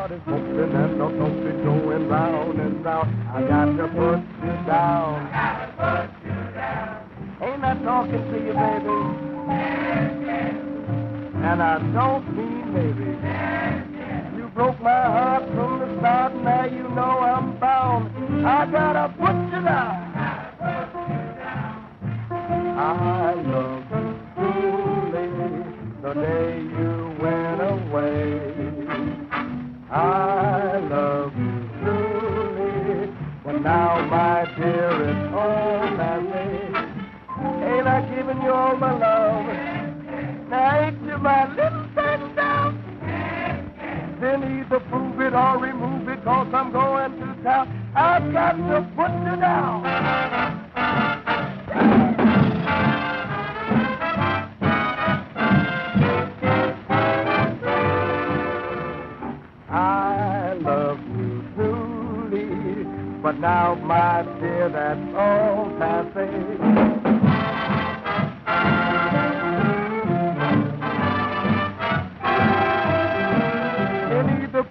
Everybody smoking and the smoke is going round and round. I got to put you down. I got to put you down. Ain't I talking to you, baby? Yes, yes. And I don't mean maybe. Yes, yes. You broke my heart from the start, and now you know I'm bound. I gotta put you down. I gotta put you down. I love you truly the day you went away. I love you truly, but now, my dear, it's all passing. Ain't I giving you all my love? Now ain't you my little baby down? Then either prove it or remove it, 'cause I'm going to town. I've got to put you down. I love you truly, but now, my dear, that's all passing.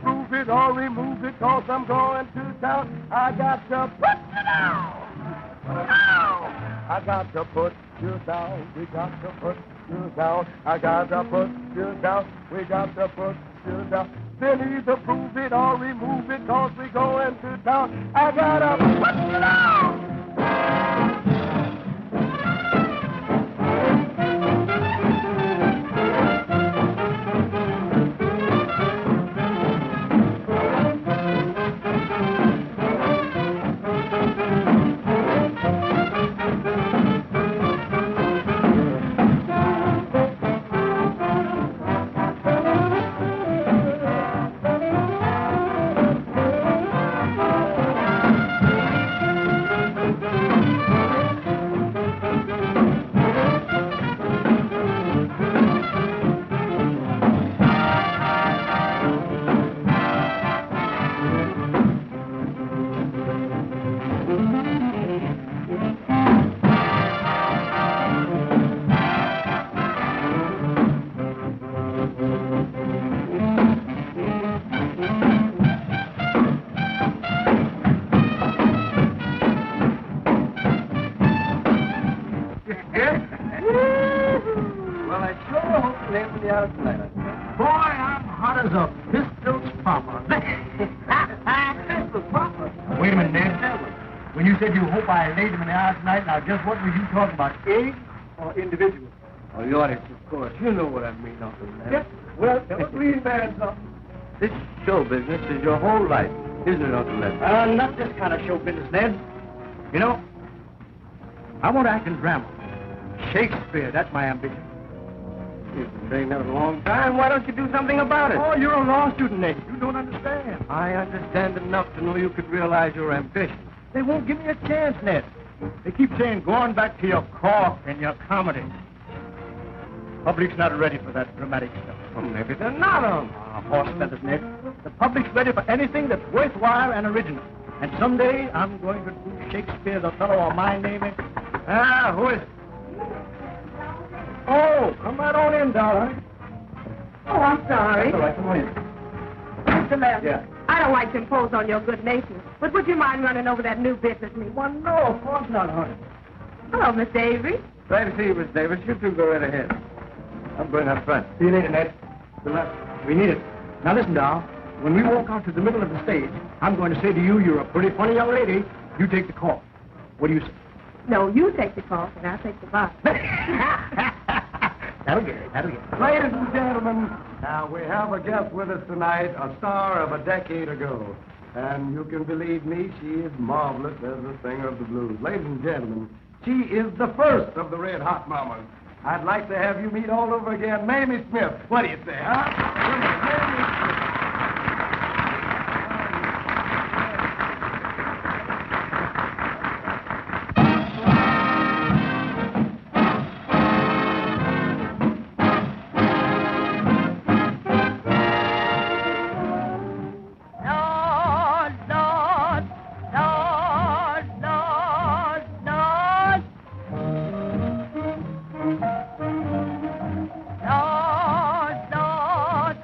Prove it or remove it, 'cause I'm going to town. I got to put you down. I got to put you down. We got to put you down. I got to put you down. We got to put you down. Then either prove it or remove it, 'cause we going to town. I got to put you down. Just what were you talking about, eggs or individuals? Oh, the audience, of course. You know what I mean, Uncle Ned. Yes, well, please, man, something. This show business is your whole life, isn't it, Uncle Ned? Not this kind of show business, Ned. You know, I want to act in drama. Shakespeare, that's my ambition. You've been saying that a long time. Why don't you do something about it? Oh, you're a law student, Ned. You don't understand. I understand enough to know you could realize your ambition. They won't give me a chance, Ned. They keep saying, go on back to your cork and your comedy. Public's not ready for that dramatic stuff. Well, maybe they're not on. Horse feathers, Ned. The public's ready for anything that's worthwhile and original. And someday, I'm going to do Shakespeare, the fellow, or my name is... who is it? Oh, come right on in, darling. Oh, I'm sorry. That's all right, come on in. Mr. Merritt, Yeah. I don't like to impose on your good nature, but would you mind running over that new business meeting? Well, no, of course not, honey. Hello, Miss Avery. Glad to see you, Miss Davis. You two go right ahead. I'm going up front. See you later, Ned. Good luck. We need it. Now, listen, doll. When we walk out to the middle of the stage, I'm going to say to you, you're a pretty funny young lady. You take the call. What do you say? No, you take the call, and I'll take the box. That'll get it. That'll get it. Ladies and gentlemen, now we have a guest with us tonight, a star of a decade ago. And you can believe me, she is marvelous as a singer of the blues. Ladies and gentlemen, she is the first of the Red Hot Mamas. I'd like to have you meet all over again, Mamie Smith. What do you say, huh? Mamie Smith. Lord,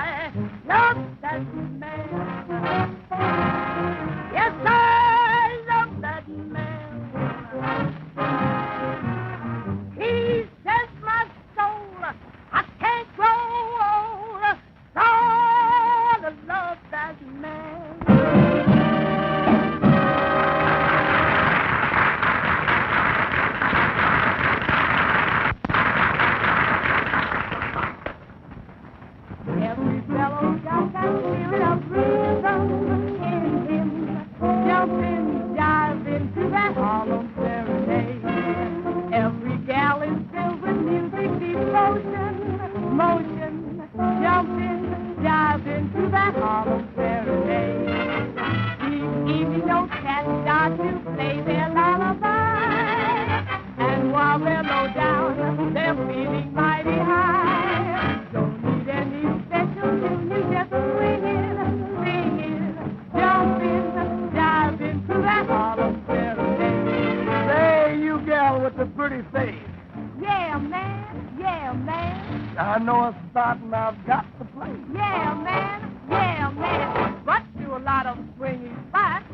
I love that man. Yes, I love that man. He sets my soul. I can't grow old. Lord, I love that man. Every fellow got that spirit of rhythm in him, jumping, jiving to that Harlem serenade. Every gal is filled with music, devotion, motion, jumping, jiving to that Harlem serenade. These evening notes cats start to play their lullaby, and while they're low down, they're feeling mighty high. Don't need any special tune, you just swinging, singing, jumping, diving to that Harlem serenade. Say, you gal with the pretty face. Yeah, man. Yeah, man. I know a spot and I've got the place. Yeah, man. Yeah, man. But to a lot of swingy spots,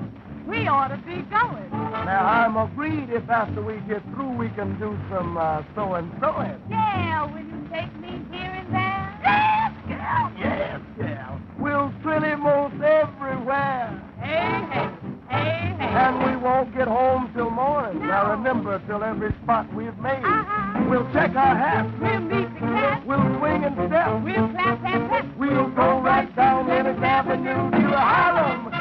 we ought to be going. Now, I'm agreed if after we get through we can do some so-and-so-ing. Yeah, will you take me here and there? Yes, gal. Yes, gal. We'll trilly most everywhere. Hey, hey. Hey, hey. And we won't get home till morning. No. Now, remember, till every spot we've made. Uh-huh. We'll check our hats. We'll meet the cat. We'll swing and step. We'll clap that pep. We'll go right down Lennox Avenue to Harlem.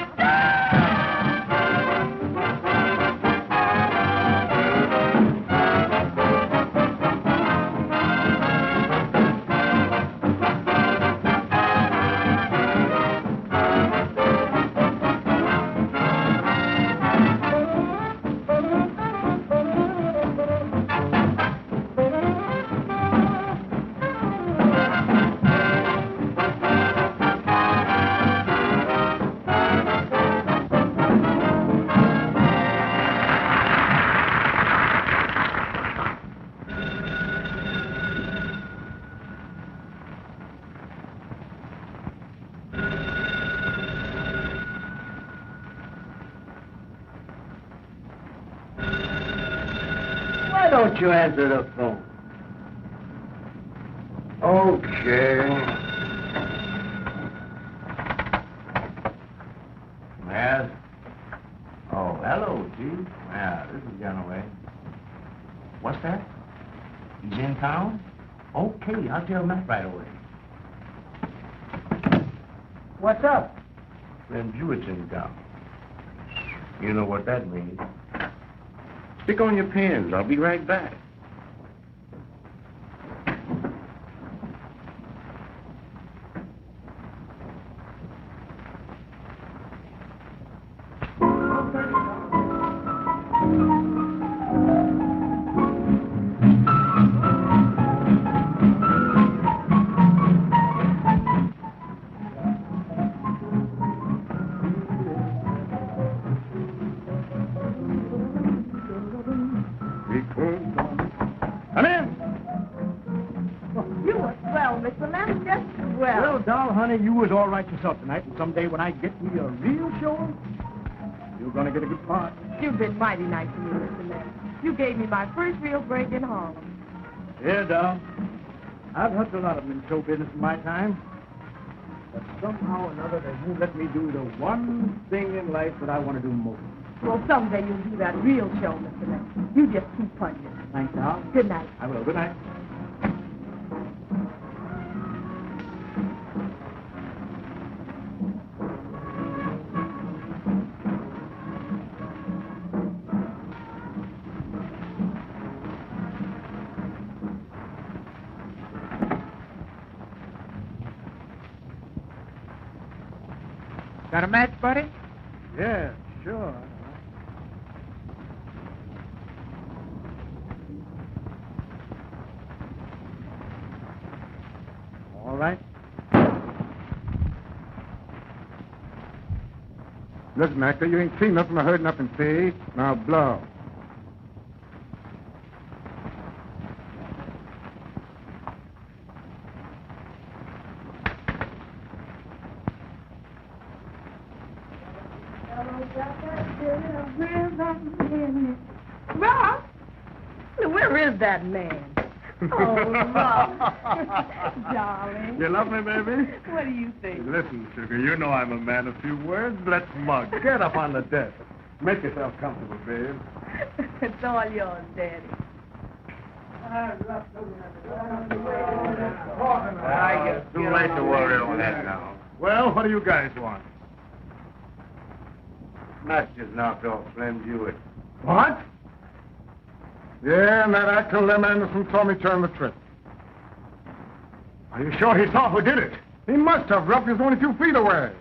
Why don't you answer the phone? Okay. Yes? Oh, hello, Chief. Yeah, this is Ganaway. What's that? He's in town? Okay, I'll tell Matt right away. What's up? Then Jewett's in town. You know what that means. Stick on your pins. I'll be right back. Honey, you was all right yourself tonight, and someday when I get me a real show, you're gonna get a good part. You've been mighty nice to me, Mr. Lem. You gave me my first real break in Harlem. Yeah, doll. I've helped a lot of them in show business in my time, but somehow or another they won't let me do the one thing in life that I want to do most. Well, someday you'll do that real show, Mr. Lem. You just keep punching. Thanks, doll. Good night. I will. Good night. Got a match, buddy? Yeah, sure. All right. Listen, actor, you ain't seen nothing or heard nothing, see? Now blow. Rob? Where is that man? Oh, Rob. Darling. You love me, baby? What do you think? Listen, sugar, you know I'm a man of few words. Let's mug. Get up on the desk. Make yourself comfortable, babe. It's all yours, Daddy. Too late to worry over that now. Well, what do you guys want? Nuts just knocked off Slim Jewett. What? Yeah, and that actor Lem Anderson saw me turn the trick. Are you sure he saw who did it? He must have. Ruff is only 2 feet away.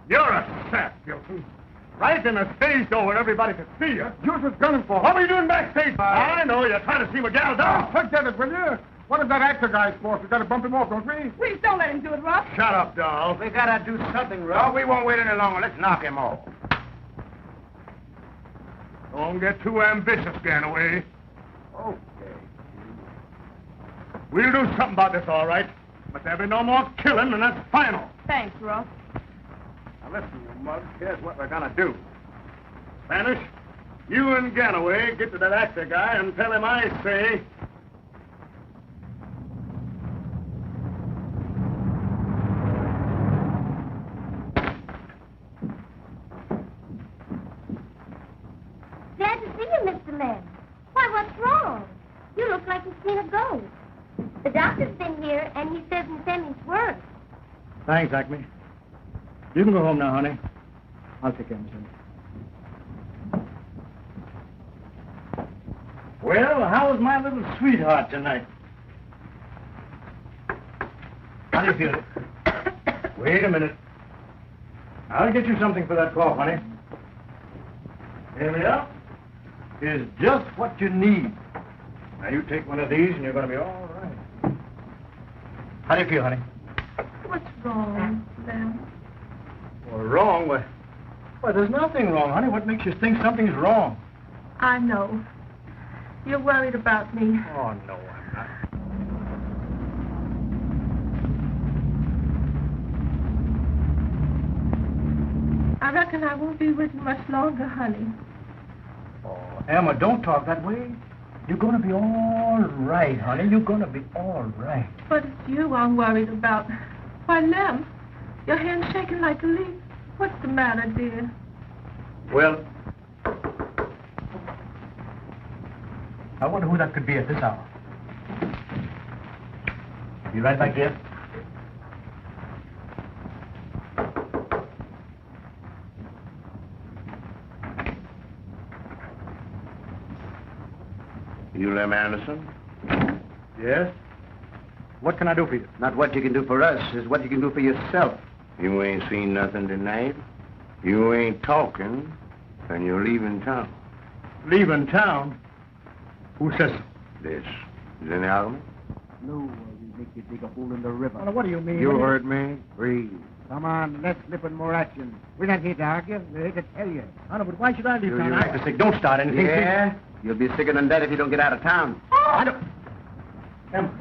You're a sap, Gilson. Right in the stage door where everybody could see you. Joseph's gunning for What were you doing backstage? I know, you're trying to see McGill down. Forget it, will you? What is that actor guy's for? We got to bump him off, don't we? Please don't let him do it, Rob. Shut up, doll. We gotta do something, Rob. We won't wait any longer. Let's knock him off. Don't get too ambitious, Ganaway. Okay. We'll do something about this, all right. But there'll be no more killing, and that's final. Thanks, Rob. Now listen, you mug. Here's what we're gonna do. Spanish, you and Ganaway get to that actor guy and tell him I say... Glad to see you, Mr. Lem. Why, what's wrong? You look like you've seen a ghost. The doctor's been here, and he says Miss Emmy's worse. Thanks, Acme. You can go home now, honey. I'll take care of you. Well, how was my little sweetheart tonight? How do you feel? Wait a minute. I'll get you something for that cough, honey. Here we are. Is just what you need. Now, you take one of these, and you're going to be all right. How do you feel, honey? What's wrong, Lem? Well, wrong? Why, there's nothing wrong, honey. What makes you think something's wrong? I know. You're worried about me. Oh, no, I'm not. I reckon I won't be with you much longer, honey. Oh, Emma, don't talk that way. You're going to be all right, honey. You're going to be all right. But it's you I'm worried about. Why, Lem, your hand's shaking like a leaf. What's the matter, dear? Well, I wonder who that could be at this hour. You right back there? You Lem Anderson? Yes? What can I do for you? Not what you can do for us, is what you can do for yourself. You ain't seen nothing tonight. You ain't talking, and you're leaving town. Leaving town? Who says so? This is in Alec? No, we make you dig a hole in the river. Well, what do you mean? You heard me? Breathe. Come on, let's slip in more action. We're not here to argue. We're here to tell you. Honor, but why should I leave Do town? you- I have to say, don't start anything. Yeah? You'll be sicker than that if you don't get out of town. I don't... Emma.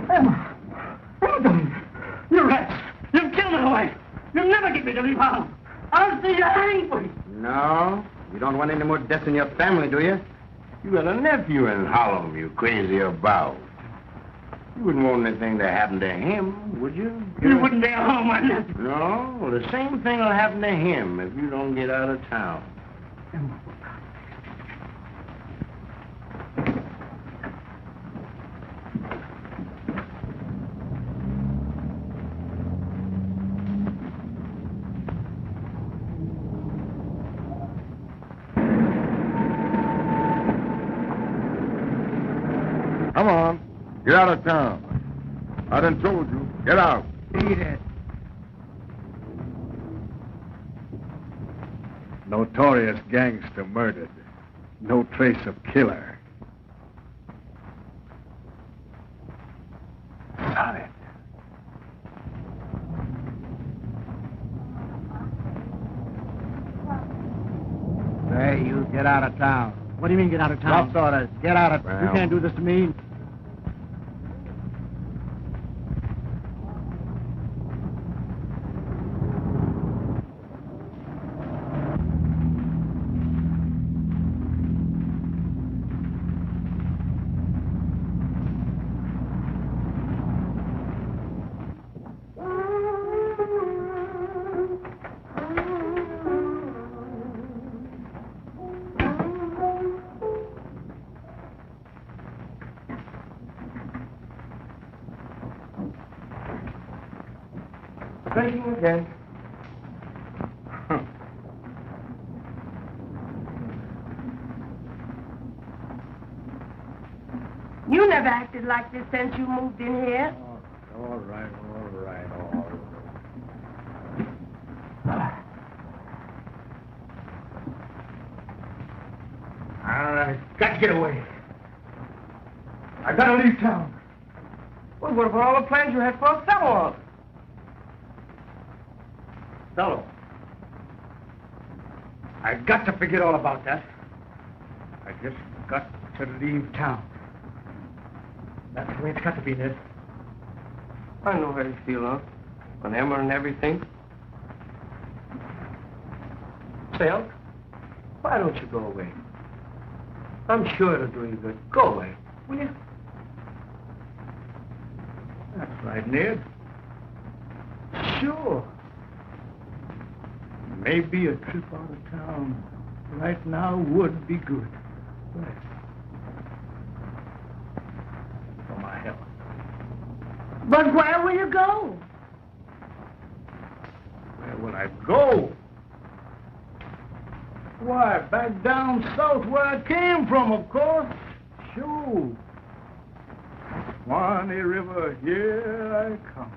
Emma. Emma. You rats. You've killed my wife. You'll never get me to leave Harlem. I'll see you angry. No? You don't want any more deaths in your family, do you? You got a nephew in Harlem you crazy about. You wouldn't want anything to happen to him, would you? You wouldn't dare harm my nephew. No, the same thing will happen to him if you don't get out of town. Come on. Get out of town. I done told you. Get out. Beat it. Notorious gangster murdered. No trace of killer. Solid. Hey, you get out of town. What do you mean, get out of town? Rough orders. Get out of town. You can't do this to me. Thinking again. You never acted like this since you moved in here. All right. I've got to get away. I gotta leave town. Well, what about all the plans you had for a fellow? Fellow. I got to forget all about that. I just got to leave town. That's the way it's got to be, Ned. I know how you feel, huh? On Emma and everything. Say, Unc, why don't you go away? I'm sure it'll do you good. Go away, will you? That's right, Ned. Sure. Maybe a trip out of town right now would be good. Right. For my health. But where will you go? Where will I go? Why, back down south where I came from, of course. Sure. Swanee River, here I come.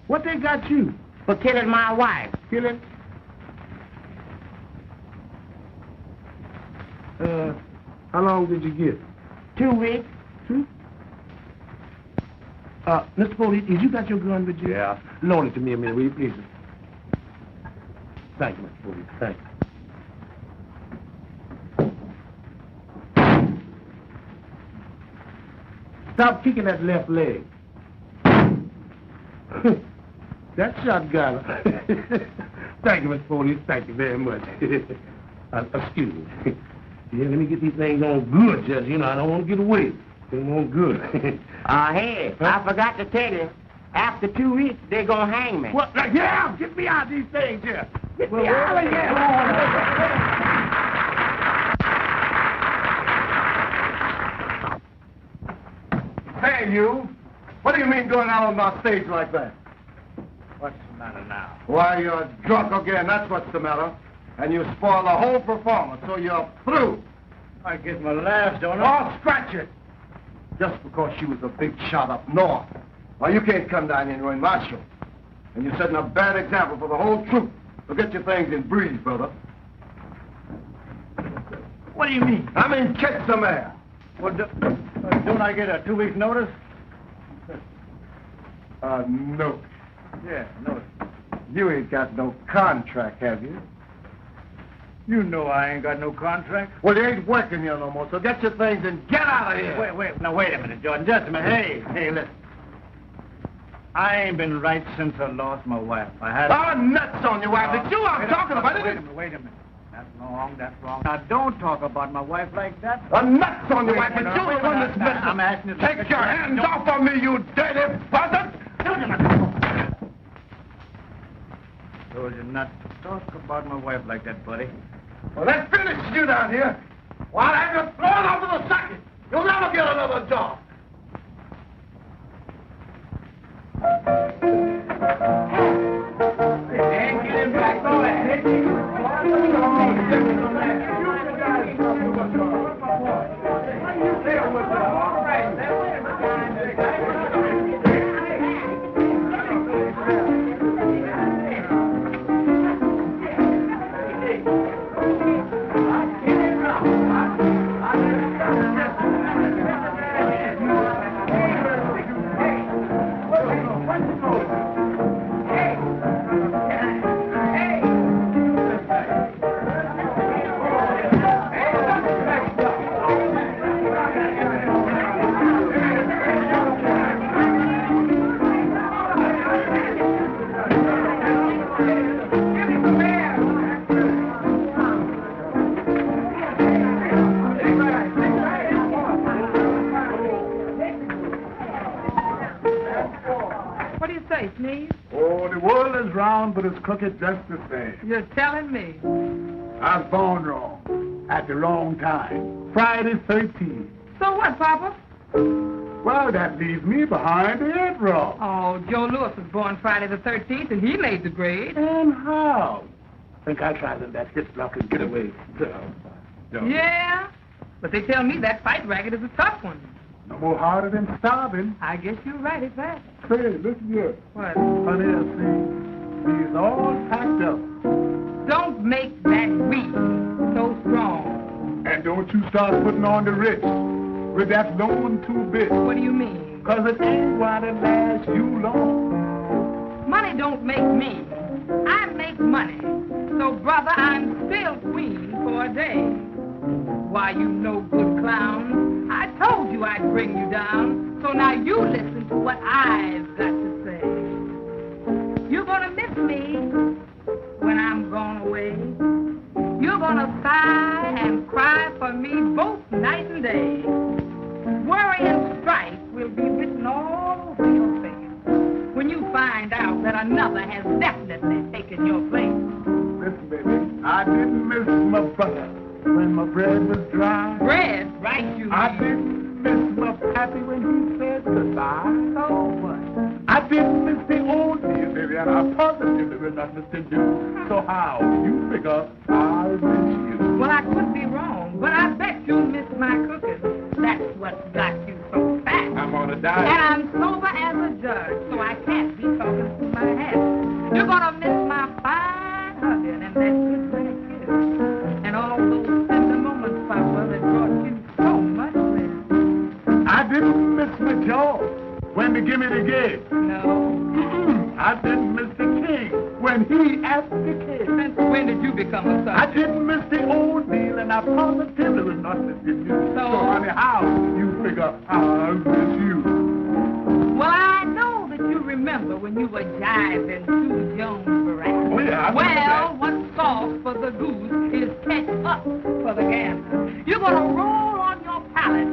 What they got you? For killing my wife. Killing? How long did you get? 2 weeks. 2? Mr. Foley, did you got your gun with you? Yeah. Loan it to me a minute, will you, please? Thank you, Mr. Foley. Thank you. Stop kicking that left leg. That shotgun. Thank you, Mr. Foley. Thank you very much. Excuse me. Yeah, let me get these things on good, Judge. You know, I don't want to get away. They're on good. Hey, I forgot to tell you. After 2 weeks, they're going to hang me. What? Yeah, get me out of these things here. Get me out of here. Hey, you. What do you mean going out on my stage like that? What's the matter now? Why, you're drunk again, that's what's the matter. And you spoil the whole performance, so you're through. I get my laughs, don't I? Oh, scratch it! Just because she was a big shot up north. Well, you can't come down here and ruin my show. And you're setting a bad example for the whole troupe. So get your things and breathe, brother. What do you mean? I mean, catch some air. Well, don't I get a 2 weeks notice? No. Yeah, notice. You ain't got no contract, have you? You know I ain't got no contract. Well, you ain't working here no more, so get your things and get out of here. Wait a minute, Jordan. Just a minute. Hey, listen. I ain't been right since I lost my wife. I had... Oh, nuts on your wife. It's you I'm talking about. Wait a minute. That's wrong. Now, don't talk about my wife like that. Nuts on your wife. It's you who run this business. I'm asking you to... Take your hands off of me, you dirty buzzard. Told you not to talk about my wife like that, buddy. Well, let's finish you down here. While I have you thrown over the socket, you'll never get another job. But it's crooked just the same. You're telling me? I was born wrong. At the wrong time. Friday 13th. So what, Papa? Well, that leaves me behind the 8th row. Oh, Joe Lewis was born Friday the 13th, and he made the grade. And how? Think I tried to let this block and get away. Yeah, but they tell me that fight racket is a tough one. No more harder than starving. I guess you're right at that. Say, listen here. What? Honey, I see. He's all packed up. Don't make that weed so strong. And don't you start putting on the rich with that loan too big. What do you mean? 'Cause it ain't gonna last you long. Money don't make me. I make money. So, brother, I'm still queen for a day. Why, you no good clown. I told you I'd bring you down. So now you listen to what I've got to say. You're gonna miss me when I'm gone away. You're gonna sigh and cry for me both night and day. Worry and strife will be written all over your face when you find out that another has definitely taken your place. Listen, baby, I didn't miss my brother when my bread was dry. Bread, right, you I mean. didn't miss my pappy when he said goodbye. So what? I didn't miss the old days, baby, and I positively was nothing to do. So how you figure I'll miss you? Well, I could be wrong, but I bet you'll miss my cooking. That's what's got you so fat. I'm on a diet. And I'm sober as a judge, so I can't be talking through my hat. You're gonna miss my fine hugging and that good black kiss. And all those tender moments, Papa, that brought you so much bliss. I didn't miss my jaw when they give me the gig. No. I didn't miss the king when he asked the kid. Since when did you become a son? I didn't miss the old deal, and I positively was not missing you. So, honey, how you figure I'll miss you? Well, I know that you remember when you were jiving Sue Jones' veranda. Oh, yeah, I remember well, what's sauce for the goose is catch up for the gander. You're gonna roll on your pallet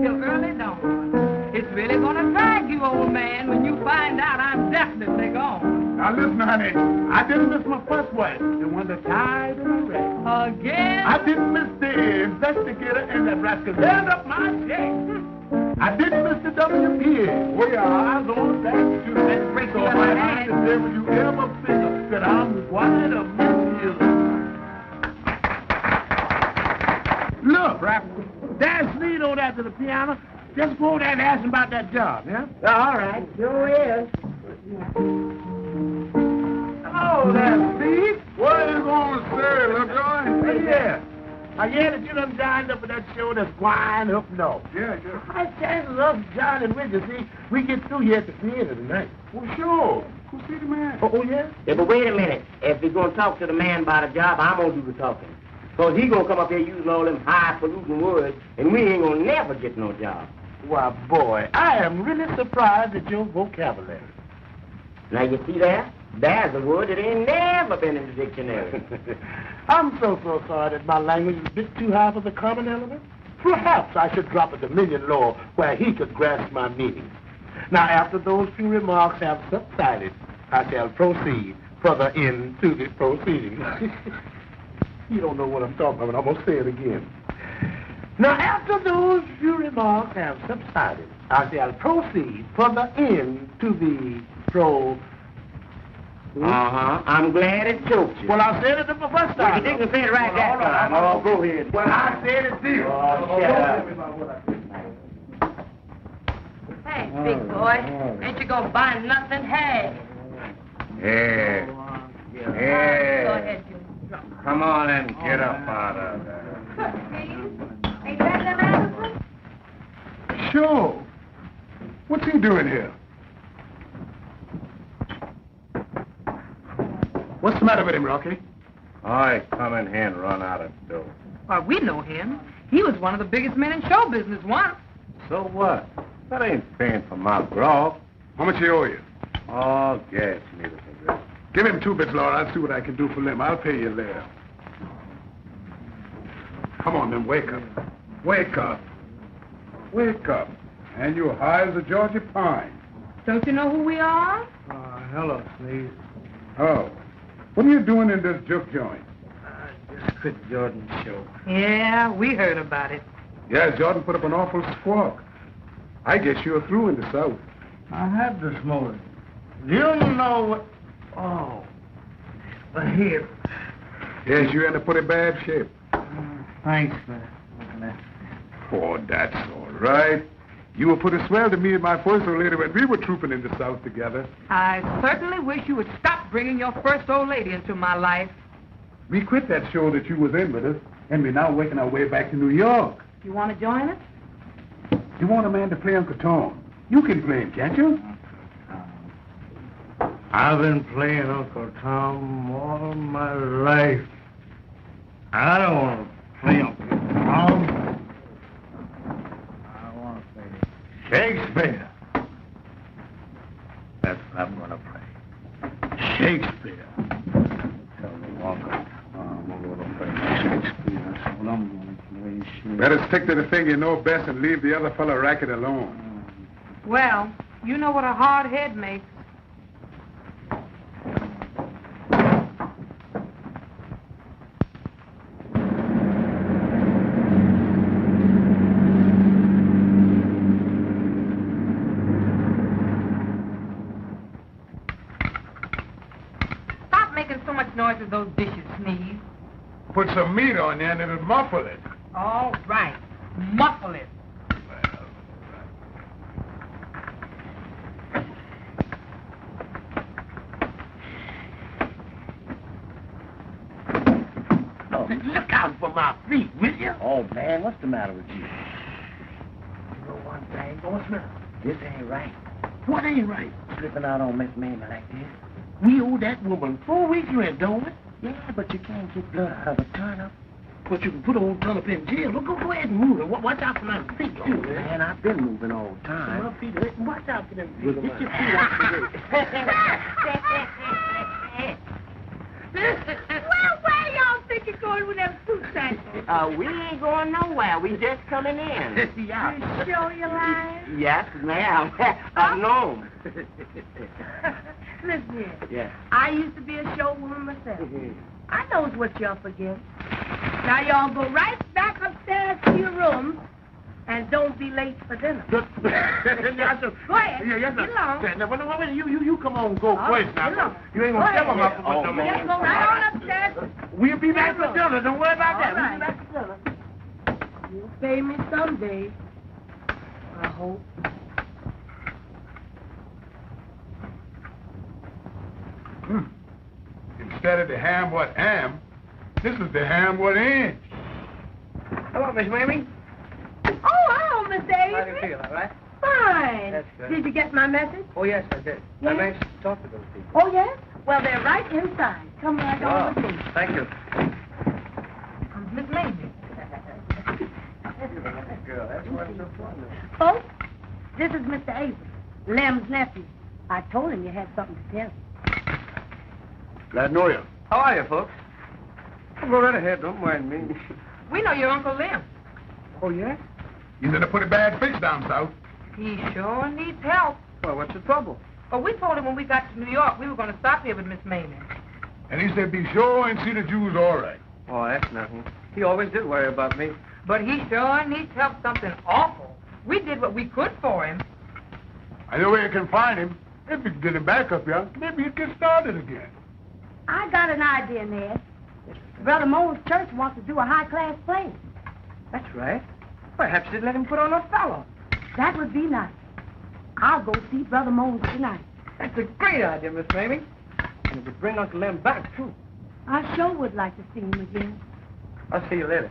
till early dawn. It's really gonna drag you, old man, when you find out I'm definitely gone. Now listen, honey, I didn't miss my first wife, the one that died in a wreck. Again? I didn't miss the investigator and that rascal held up my check. I didn't miss the WPA. Oh, yeah, I was on that, too. Let's break so the other I hand. to say, will you ever figure that I'm going to miss you? Look, there's Sneed over there to the piano. Just go over there and ask him about that job, yeah? All right, sure is. Oh, Hello there, Steve. What are you going to say, Lovejoy? Hey, yeah. I hear that you done dined up at that show that's going up north. Yeah. High chances of joining with you, see? We get through here at the theater tonight. Well, sure. Go see the man. Oh, yeah? Yeah, but wait a minute. If you're going to talk to the man about a job, I'm going to do the talking. Because he going to come up here using all them highfalutin words, and we ain't going to never get no job. Why, boy, I am really surprised at your vocabulary. Now, you see that? There's a word that ain't never been in the dictionary. I'm so sorry that my language is a bit too high for the common element. Perhaps I should drop a dominion law where he could grasp my meaning. Now, after those few remarks have subsided, I shall proceed further into the proceedings. You don't know what I'm talking about, but I'm going to say it again. Now, after those few remarks have subsided, I shall proceed further into the I'm glad it choked you. Well, I said it the first time. Well, you didn't say it right that time. Oh, go ahead. Well, I said it did. Oh, shut up. Hey, big boy, ain't you gonna buy nothing? Hey. Yeah. Go ahead, you. Come on and get up out of there. Ain't that the Madison? Sure. What's he doing here? What's the matter with him, Rocky? I come in here and run out of dough. Why, we know him. He was one of the biggest men in show business once. So what? That ain't paying for my grog. How much he owe you? Oh, gas meter for this. Give him 2 bits, Laura. I'll see what I can do for them. I'll pay you later. Come on, then, wake up. Wake up. Wake up. And you're high as a Georgia pine. Don't you know who we are? Hello, Sneeze. Oh. What are you doing in this juke joint? Just quit Jordan's show. Yeah, we heard about it. Yeah, Jordan put up an awful squawk. I guess you're through in the South. I had this morning. You know what? Oh. But here. Yes, you're in a pretty bad shape. Thanks, man. Oh, that's all right. You were pretty swell to me and my first old lady when we were trooping in the South together. I certainly wish you would stop bringing your first old lady into my life. We quit that show that you was in with us, and we're now working our way back to New York. You want to join us? You want a man to play Uncle Tom? You can play him, can't you? I've been playing Uncle Tom all my life. I don't want to play Uncle Tom. I want to play Shakespeare. That's what I'm going to play. Shakespeare. Tell me, Walker. I'm going to play Shakespeare. That's what I'm going to play. Better stick to the thing you know best and leave the other fellow racket alone. Well, you know what a hard head makes. Stop making so much noise with those dishes, Sneeze. Put some meat on there and it'll muffle it. All right. Muffle it. Look out for my feet, will you? Oh, man, what's the matter with you? You know one thing, Bossman? This ain't right. What ain't right? Slipping out on Miss Mamie like this. We owe that woman 4 weeks rent, don't we? Yeah, but you can't get blood out of a turnip. But you can put old Turnip in jail. Look, go ahead and move it. Watch out for my feet, too, man. Man, I've been moving all the time. My feet, watch out for them feet. Look at Get your mine. feet out the way. Well, where y'all think you're going with them fruit samples? We ain't going nowhere. We just coming in. Yeah. You sure you're lying? Yes, ma'am. No. Listen here. Yeah. I used to be a showwoman myself. I knows what you're up against. Now y'all go right back upstairs to your room and don't be late for dinner. Yes, sir. Go ahead. Yeah, yes, sir. Get along. Now, wait, you come on, go All first right, now. get along. You ain't Go gonna step ahead. on my foot Oh, no man. more. Just go right on upstairs. We'll be back for dinner. Don't worry about that. All right. We'll be back for dinner. You'll pay me someday. I hope. instead of the ham what am, this is the ham what ain't. Hello, Miss Mamie. Oh, hello, Mr. Avery. How do you feel, all right? Fine. That's good. Did you get my message? Oh, yes, I did. Yes? I managed to talk to those people. Oh, yes? Well, they're right inside. Come right on with me. Thank you. Miss Mamie. Girl, that's what's so fun. Folks, this is Mr. Avery, Lem's nephew. I told him you had something to tell him. Glad to know you. How are you, folks? Oh, go right ahead. Don't mind me. We know your Uncle Lem. Oh, yes? He's in a pretty bad fix down south. He sure needs help. Well, what's the trouble? But we told him when we got to New York we were going to stop here with Miss Mamie. And he said be sure and see the Jews all right. Oh, that's nothing. He always did worry about me. But he sure needs help something awful. We did what we could for him. I know where you can find him. If you can get him back up here, maybe he'd get started again. I got an idea, Ned. Brother Mo's church wants to do a high-class play. That's right. Perhaps you'd let him put on a fellow. That would be nice. I'll go see Brother Mo's tonight. That's a great idea, Miss Mamie. And it would bring Uncle Lem back, too. I sure would like to see him again. I'll see you later.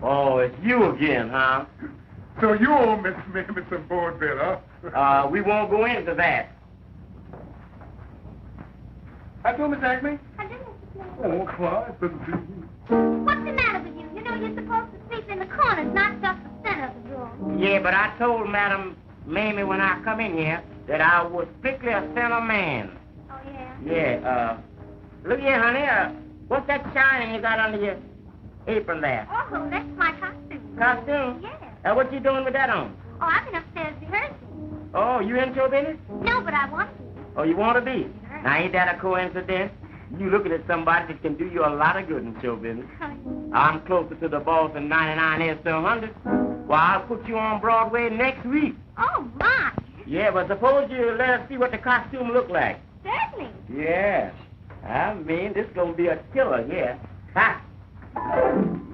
Oh, it's you again, huh? So you owe Miss Mamie some board bill, huh? We won't go into that. I told Miss Acme. I didn't, Mr. Flynn. Oh, quiet, couldn't see you. What's the matter with you? You know you're supposed to sleep in the corners, not just the center of the room. Yeah, but I told Madam Mamie when I come in here that I was strictly a center man. Oh, yeah? Yeah, look here, honey, what's that shining you got under your apron there? Oh, that's my costume. Costume? Yeah. What you doing with that on? Oh, I've been upstairs rehearsing. Oh, you in show business? No, but I want to. Oh, you want to be? Now, ain't that a coincidence? You looking at somebody that can do you a lot of good in show business. I'm closer to the boss than 99 is to 100. Well, I'll put you on Broadway next week. Oh, my. Yeah, but suppose you let us see what the costume look like. Certainly. Yeah. I mean, this gonna be a killer here. Ha!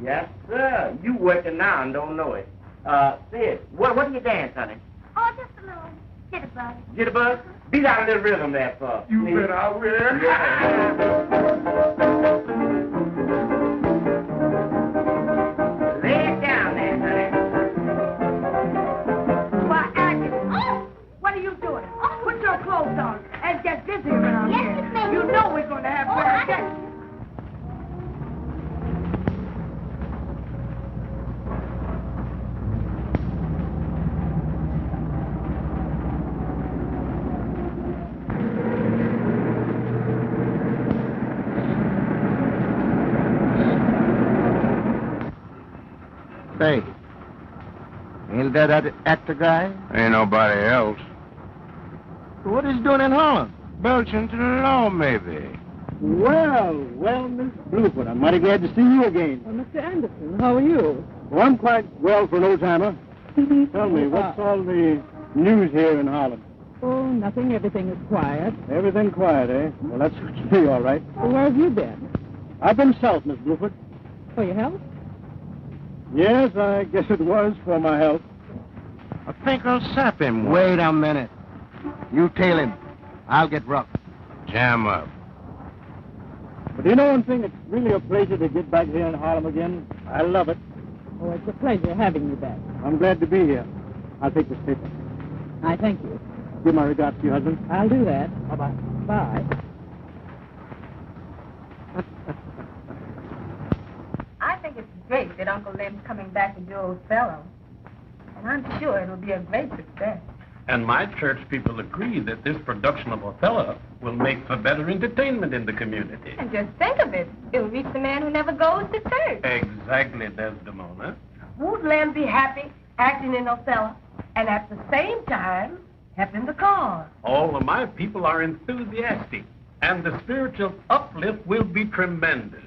Yes, sir. You working now and don't know it. Sid, what do you dance, honey? Oh, just a little jitterbug. Jitterbug? Beat out a little rhythm there, for You bet I will. Lay it down there, honey. Why, Agnes. Oh! What are you doing? Oh, put your clothes on and get busy around Yes, here. Miss Mamie. You know we're going to have better sex. Say, ain't that actor guy? Ain't nobody else. What is he doing in Harlem? Belching to the law, maybe. Well, Miss Bluefoot, I'm mighty glad to see you again. Mr. Anderson, how are you? Well, I'm quite well for an old-timer. Tell me, what's all the news here in Harlem? Oh, nothing. Everything is quiet. Everything quiet, eh? Well, that's me, all right. Well, where have you been? I've been south, Miss Bluefoot. For your health? Yes, I guess it was for my health. I think I'll sap him. Wait a minute. You tail him. I'll get rough. Jam up. But you know one thing? It's really a pleasure to get back here in Harlem again. I love it. Oh, it's a pleasure having you back. I'm glad to be here. I'll take this paper. I thank you. Give my regards to your husband. I'll do that. Bye-bye. Bye. I think it's great that Uncle Lem's coming back as your old fellow. And I'm sure it'll be a great success. And my church people agree that this production of Othello will make for better entertainment in the community. And just think of it. It'll reach the man who never goes to church. Exactly, Desdemona. Would Lem be happy acting in Othello and at the same time helping the cause? All of my people are enthusiastic, and the spiritual uplift will be tremendous.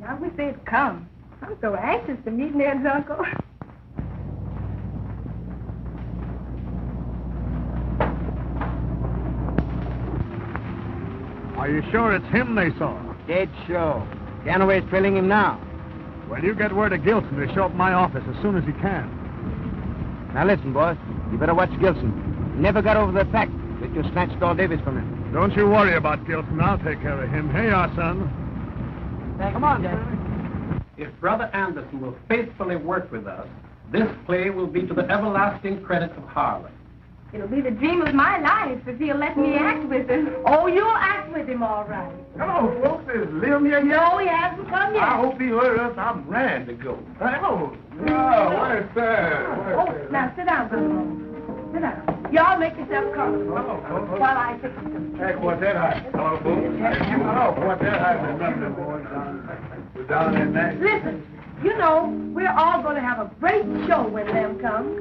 I wish they'd come. I'm so anxious to meet Ned's uncle. Are you sure it's him they saw? Dead sure. Ganaway's trailing him now. Well, you get word to Gilson to show up at my office as soon as he can. Now listen, boys. You better watch Gilson. He never got over the fact that you snatched all Davis from him. Don't you worry about Gilson. I'll take care of him. Here you are, son. Come on, Dad. If Brother Anderson will faithfully work with us, this play will be to the everlasting credit of Harlem. It'll be the dream of my life if he'll let me act with him. Oh, you'll act with him all right. Hello, folks. Is Lem here yet? No, he hasn't come yet. I hope he heard us. I'm ready to go. Hello. Oh, where's that? Oh, now sit down, Brother Moon. Sit down. Y'all make yourself comfortable while I fix them. Hey, what's that happening? Hello, folks. Hello. What's that happening? Nothing, boys. We're down in there. Listen, you know, we're all going to have a great show when Lem comes.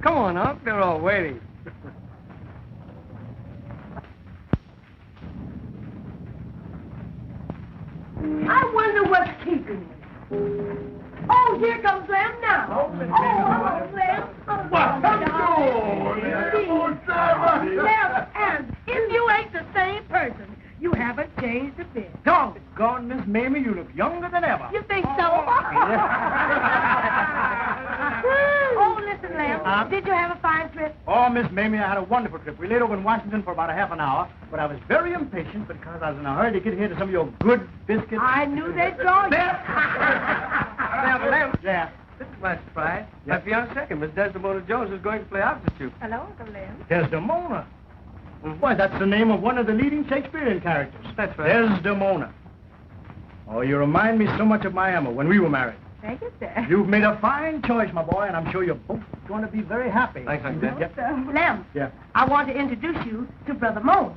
Come on, Unc. They're all waiting. I wonder what's keeping you. Oh, here comes Lem now. Oh, hello, Lem. What? Lem, and if you ain't the same person, you haven't changed a bit. Doggone, Miss Mamie, you look younger than ever. You think so? Oh, listen, Lem. Did you have a fine trip? Oh, Miss Mamie, I had a wonderful trip. We laid over in Washington for about a half an hour, but I was very impatient because I was in a hurry to get here to some of your good biscuits. I knew they'd draw you. Lem. Yeah. This is my surprise. My fiancée second, Miss Desdemona Jones, is going to play opposite you. Hello, Uncle Lem. Desdemona. Why, that's the name of one of the leading Shakespearean characters. That's right. Desdemona. Oh, you remind me so much of my Emma when we were married. Thank you, sir. You've made a fine choice, my boy, and I'm sure you're both going to be very happy. Thanks, Uncle. Yep. Lem, Yeah. I want to introduce you to Brother Moon.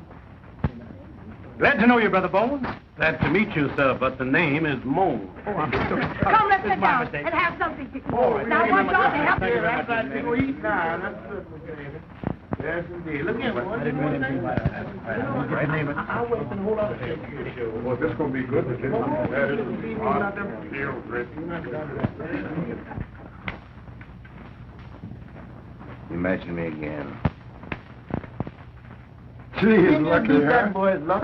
Glad to know you, Brother Bones. Glad to meet you, sir, but the name is Moon. Oh, I'm sorry. Come, let's It's sit my down mistake. and have something to eat. All right. Now, I want y'all to help me. That's right. We'll eat now. That's good, baby. Yes, indeed. Look here, boys. I didn't mean anything by that. Right name it. I'll wait for the whole other Shakespeare show. Well, this is going to be good. That is real great. You mentioned me again. Gee, lucky, huh? That boy's luck.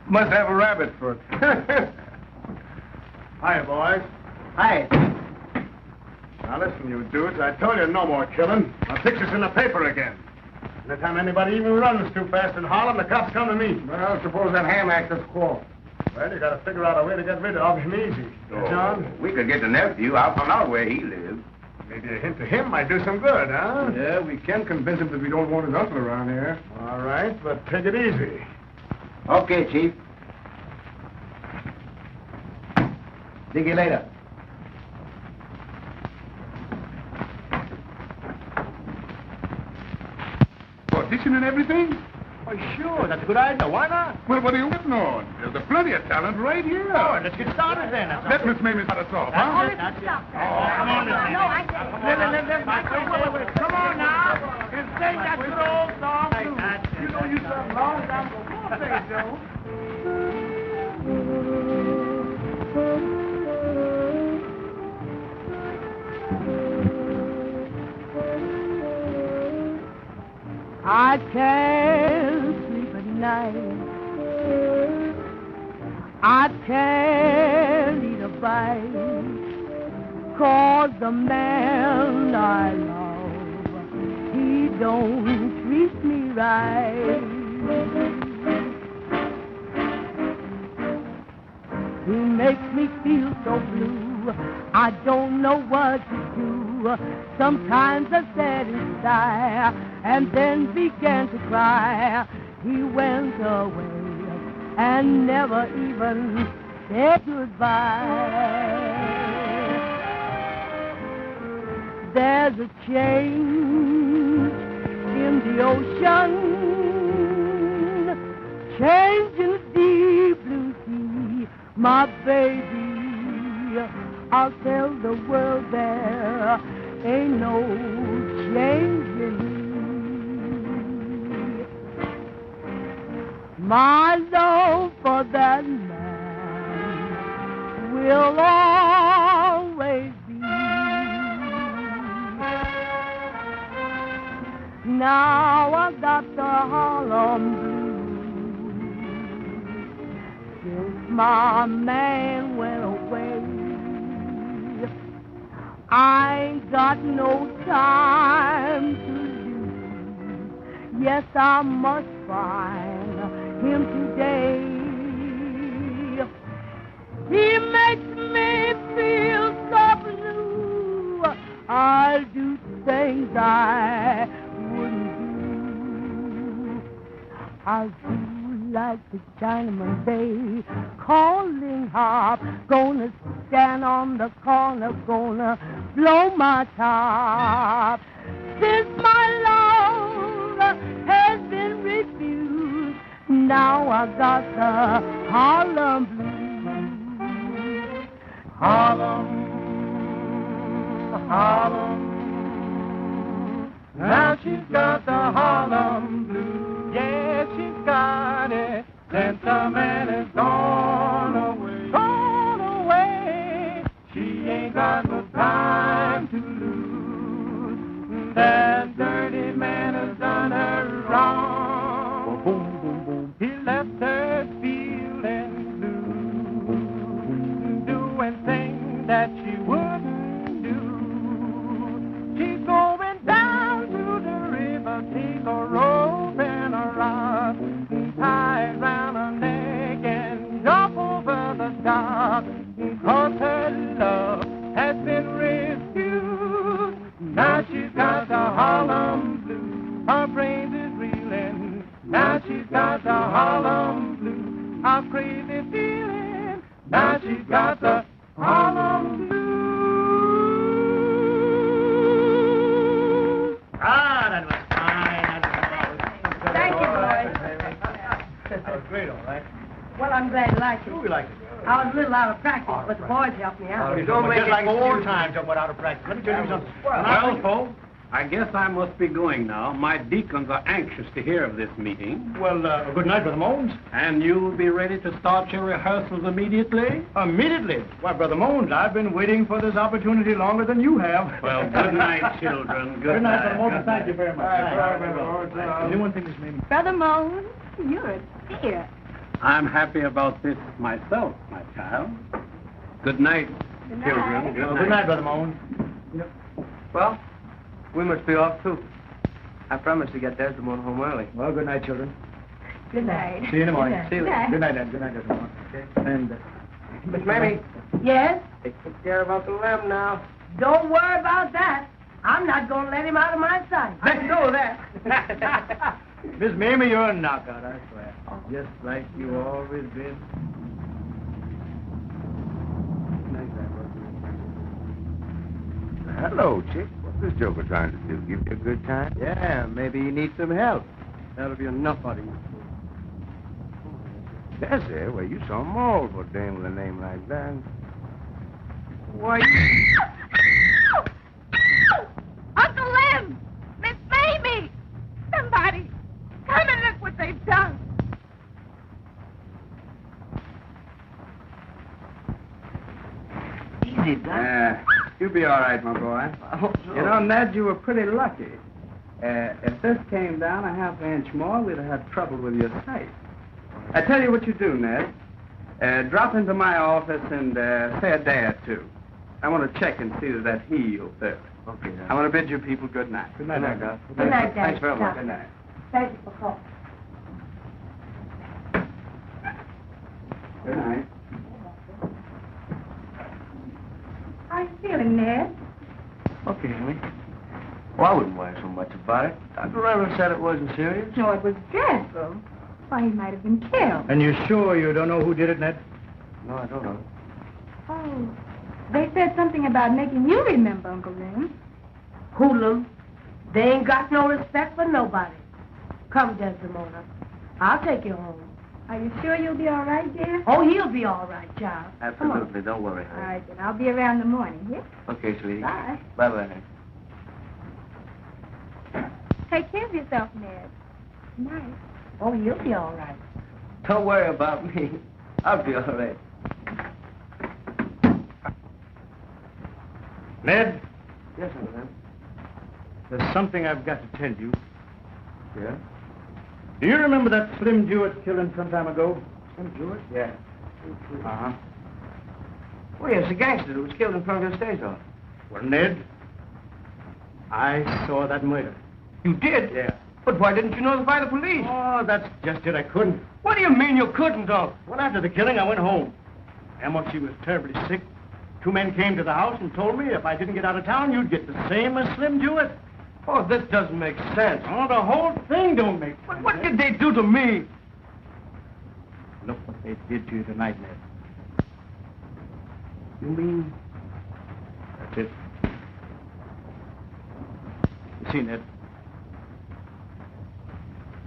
Must have a rabbit foot. Hiya, boys. Hi. Now, listen, you dudes. I told you no more killing. I'll fix this in the paper again. Anytime anybody even runs too fast in Harlem, the cops come to me. Well, suppose that ham actor's caught. Well, you got to figure out a way to get rid of him easy. John? We could get the nephew. I'll find out where he lives. Maybe a hint to him might do some good, huh? Yeah, we can convince him that we don't want his uncle around here. All right, but take it easy. Okay, Chief. See you later. Audition and everything? Oh, sure. That's a good idea. Why not? Well, what are you waiting on? There's plenty of talent right here. Oh, let's get started then. Let Miss Mamie start us off, huh? Oh, listen, stop that. come on, No, I can't. Come on now. You sing that good old song, too. You know you sung long time before, say, Joe. I can't sleep at night. I can't eat a bite, 'cause the man I love, he don't treat me right. He makes me feel so blue, I don't know what to do. Sometimes I sat and sigh, and then began to cry. He went away and never even said goodbye. There's a change in the ocean, change in the deep blue sea, my baby. I'll tell the world there ain't no change in me. My love for that man will always be. Now I got the Harlem blues since my man went away. I ain't got no time to lose. Yes, I must find him today. He makes me feel so blue. I'll do things I wouldn't do. I'll do like the Chinaman Bay calling harp. Gonna stand on the corner, gonna blow my top. Since my love has been refused, now I got the Harlem blues. Harlem, Harlem. Now she's got the Harlem blues. Yeah, she's got it. Since the man is gone away, gone away. She ain't got no time to lose. That dirty man has done her wrong. Boom, boom, boom. He left her feeling blue, doing things that she wouldn't do. She's going down to the river, take a rope and a rod, tie it round her neck and jump over the dock. Cause her love has been refused. Now she's got the Harlem blues. Her brains is reeling. Now she's got the Harlem blues. A crazy feeling. Now she's got the Harlem blues. Ah, that was fine. Thank you, boys. That was great, all right. Well, I'm glad you liked it. Sure we liked it. I was a little out of practice, but the boys helped me out. Don't make it like old times I went out of practice. Let me tell you something. Well, folks, I guess I must be going now. My deacons are anxious to hear of this meeting. Well, good night, Brother Mones. And you'll be ready to start your rehearsals immediately? Immediately? Why, Brother Mones, I've been waiting for this opportunity longer than you have. Well, good night, children. Good night, Brother Mones. Thank you very much. Anyone think this Mamie? Brother Mones, you're a dear. I'm happy about this myself, my child. Good night, children. Good night, Brother Mones. Well, we must be off, too. I promised to get Desdemona home early. Well, good night, children. Good night. See you in the morning. Good night. Good night, Ed. Good night, Desdemona. Okay. And, Miss Mamie, Yes? take care about the lamb now. Don't worry about that. I'm not going to let him out of my sight. I know that. Miss Mamie, you're a knockout, I swear. Just like you always been. Hello, chick. What's this joker trying to do? Give you a good time? Yeah, maybe you need some help. That'll be enough out of you. That's it. Well, you some mold for a dame with a name like that. Why, Uncle Lem! Miss Mamie! Somebody, come and look what they've done. Easy, Doc. You'll be all right, my boy. I hope so. You know, Ned, you were pretty lucky. If this came down a half inch more, we'd have had trouble with your sight. I tell you what you do, Ned. Drop into my office and say a day or two. I want to check and see that heals there. Okay, I want to bid you people good night. Good night, Doc. Good night, Dad. Thanks very much. Good night. Thank you for calling. Good night. How are you feeling, Ned? Okay, honey. Well, I wouldn't worry so much about it. Dr. Reverend said it wasn't serious. No, it was dreadful. Why, he might have been killed. And you're sure you don't know who did it, Ned? No, I don't know. Oh, they said something about making you remember, Uncle Lem. hoodlum. They ain't got no respect for nobody. Come, Desdemona. I'll take you home. Are you sure you'll be all right, dear? Oh, he'll be all right, child. Absolutely, don't worry. All right, then. I'll be around in the morning, yeah? Okay, sweetie. Bye. Bye-bye. Take care of yourself, Ned. Night. Oh, he'll be all right. Don't worry about me. I'll be all right. Ned, Yes, Uncle. there's something I've got to tell you. Yeah? Do you remember that Slim Jewett killing some time ago? Slim Jewett? Yeah. Uh-huh. Oh, yes, the gangster who was killed in front of the stage office. Well, Ned, I saw that murder. You did? Yeah. But why didn't you notify the police? Oh, that's just it. I couldn't. What do you mean you couldn't, Uncle? Well, after the killing, I went home. Emma, she was terribly sick. 2 men came to the house and told me if I didn't get out of town, you'd get the same as Slim Jewett. Oh, this doesn't make sense. Oh, the whole thing don't make sense. But what did they do to me? Look what they did to you tonight, Ned. You mean? That's it. You see, Ned,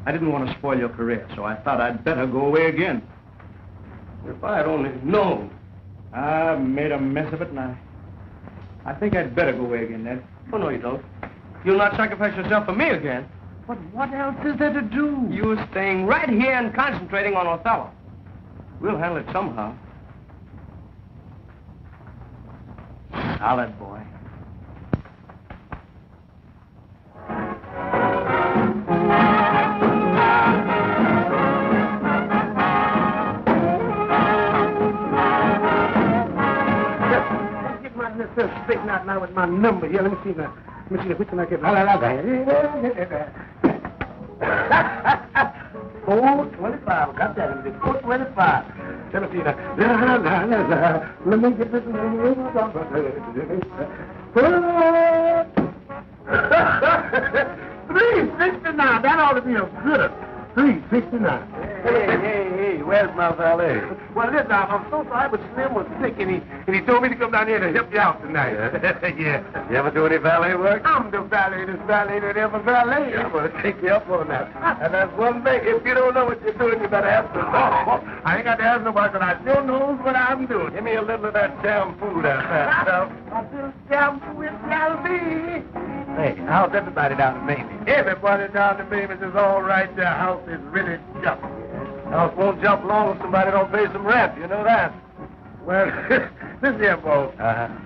I didn't want to spoil your career, so I thought I'd better go away again. If I had only known. I made a mess of it, and I think I'd better go away again, Ned. Oh, no, you don't. You'll not sacrifice yourself for me again. But what else is there to do? You're staying right here and concentrating on Othello. We'll handle it somehow. Solid, boy. Straighten out now with my number here. Let me see now. Which one I get? 425. I got that. 425. Let me see now. Let me get this. 369. That ought to be a good 369. Hey, where's my valet? Well, listen, I'm so sorry, but Slim was sick, and he told me to come down here to help you out tonight. Yeah. You ever do any valet work? I'm the valetest valet that ever valet. I'm going to take you up on that. And that's one thing. If you don't know what you're doing, you better ask me. I ain't got to ask nobody, but I sure knows what I'm doing. Give me a little of that damn food out there. I just damn food shall be. Hey, how's everybody down in Mamie? Everybody down in Mamie is all right. The house is really jumping. House won't jump long if somebody don't pay some rent. You know that? Well, listen here, boss.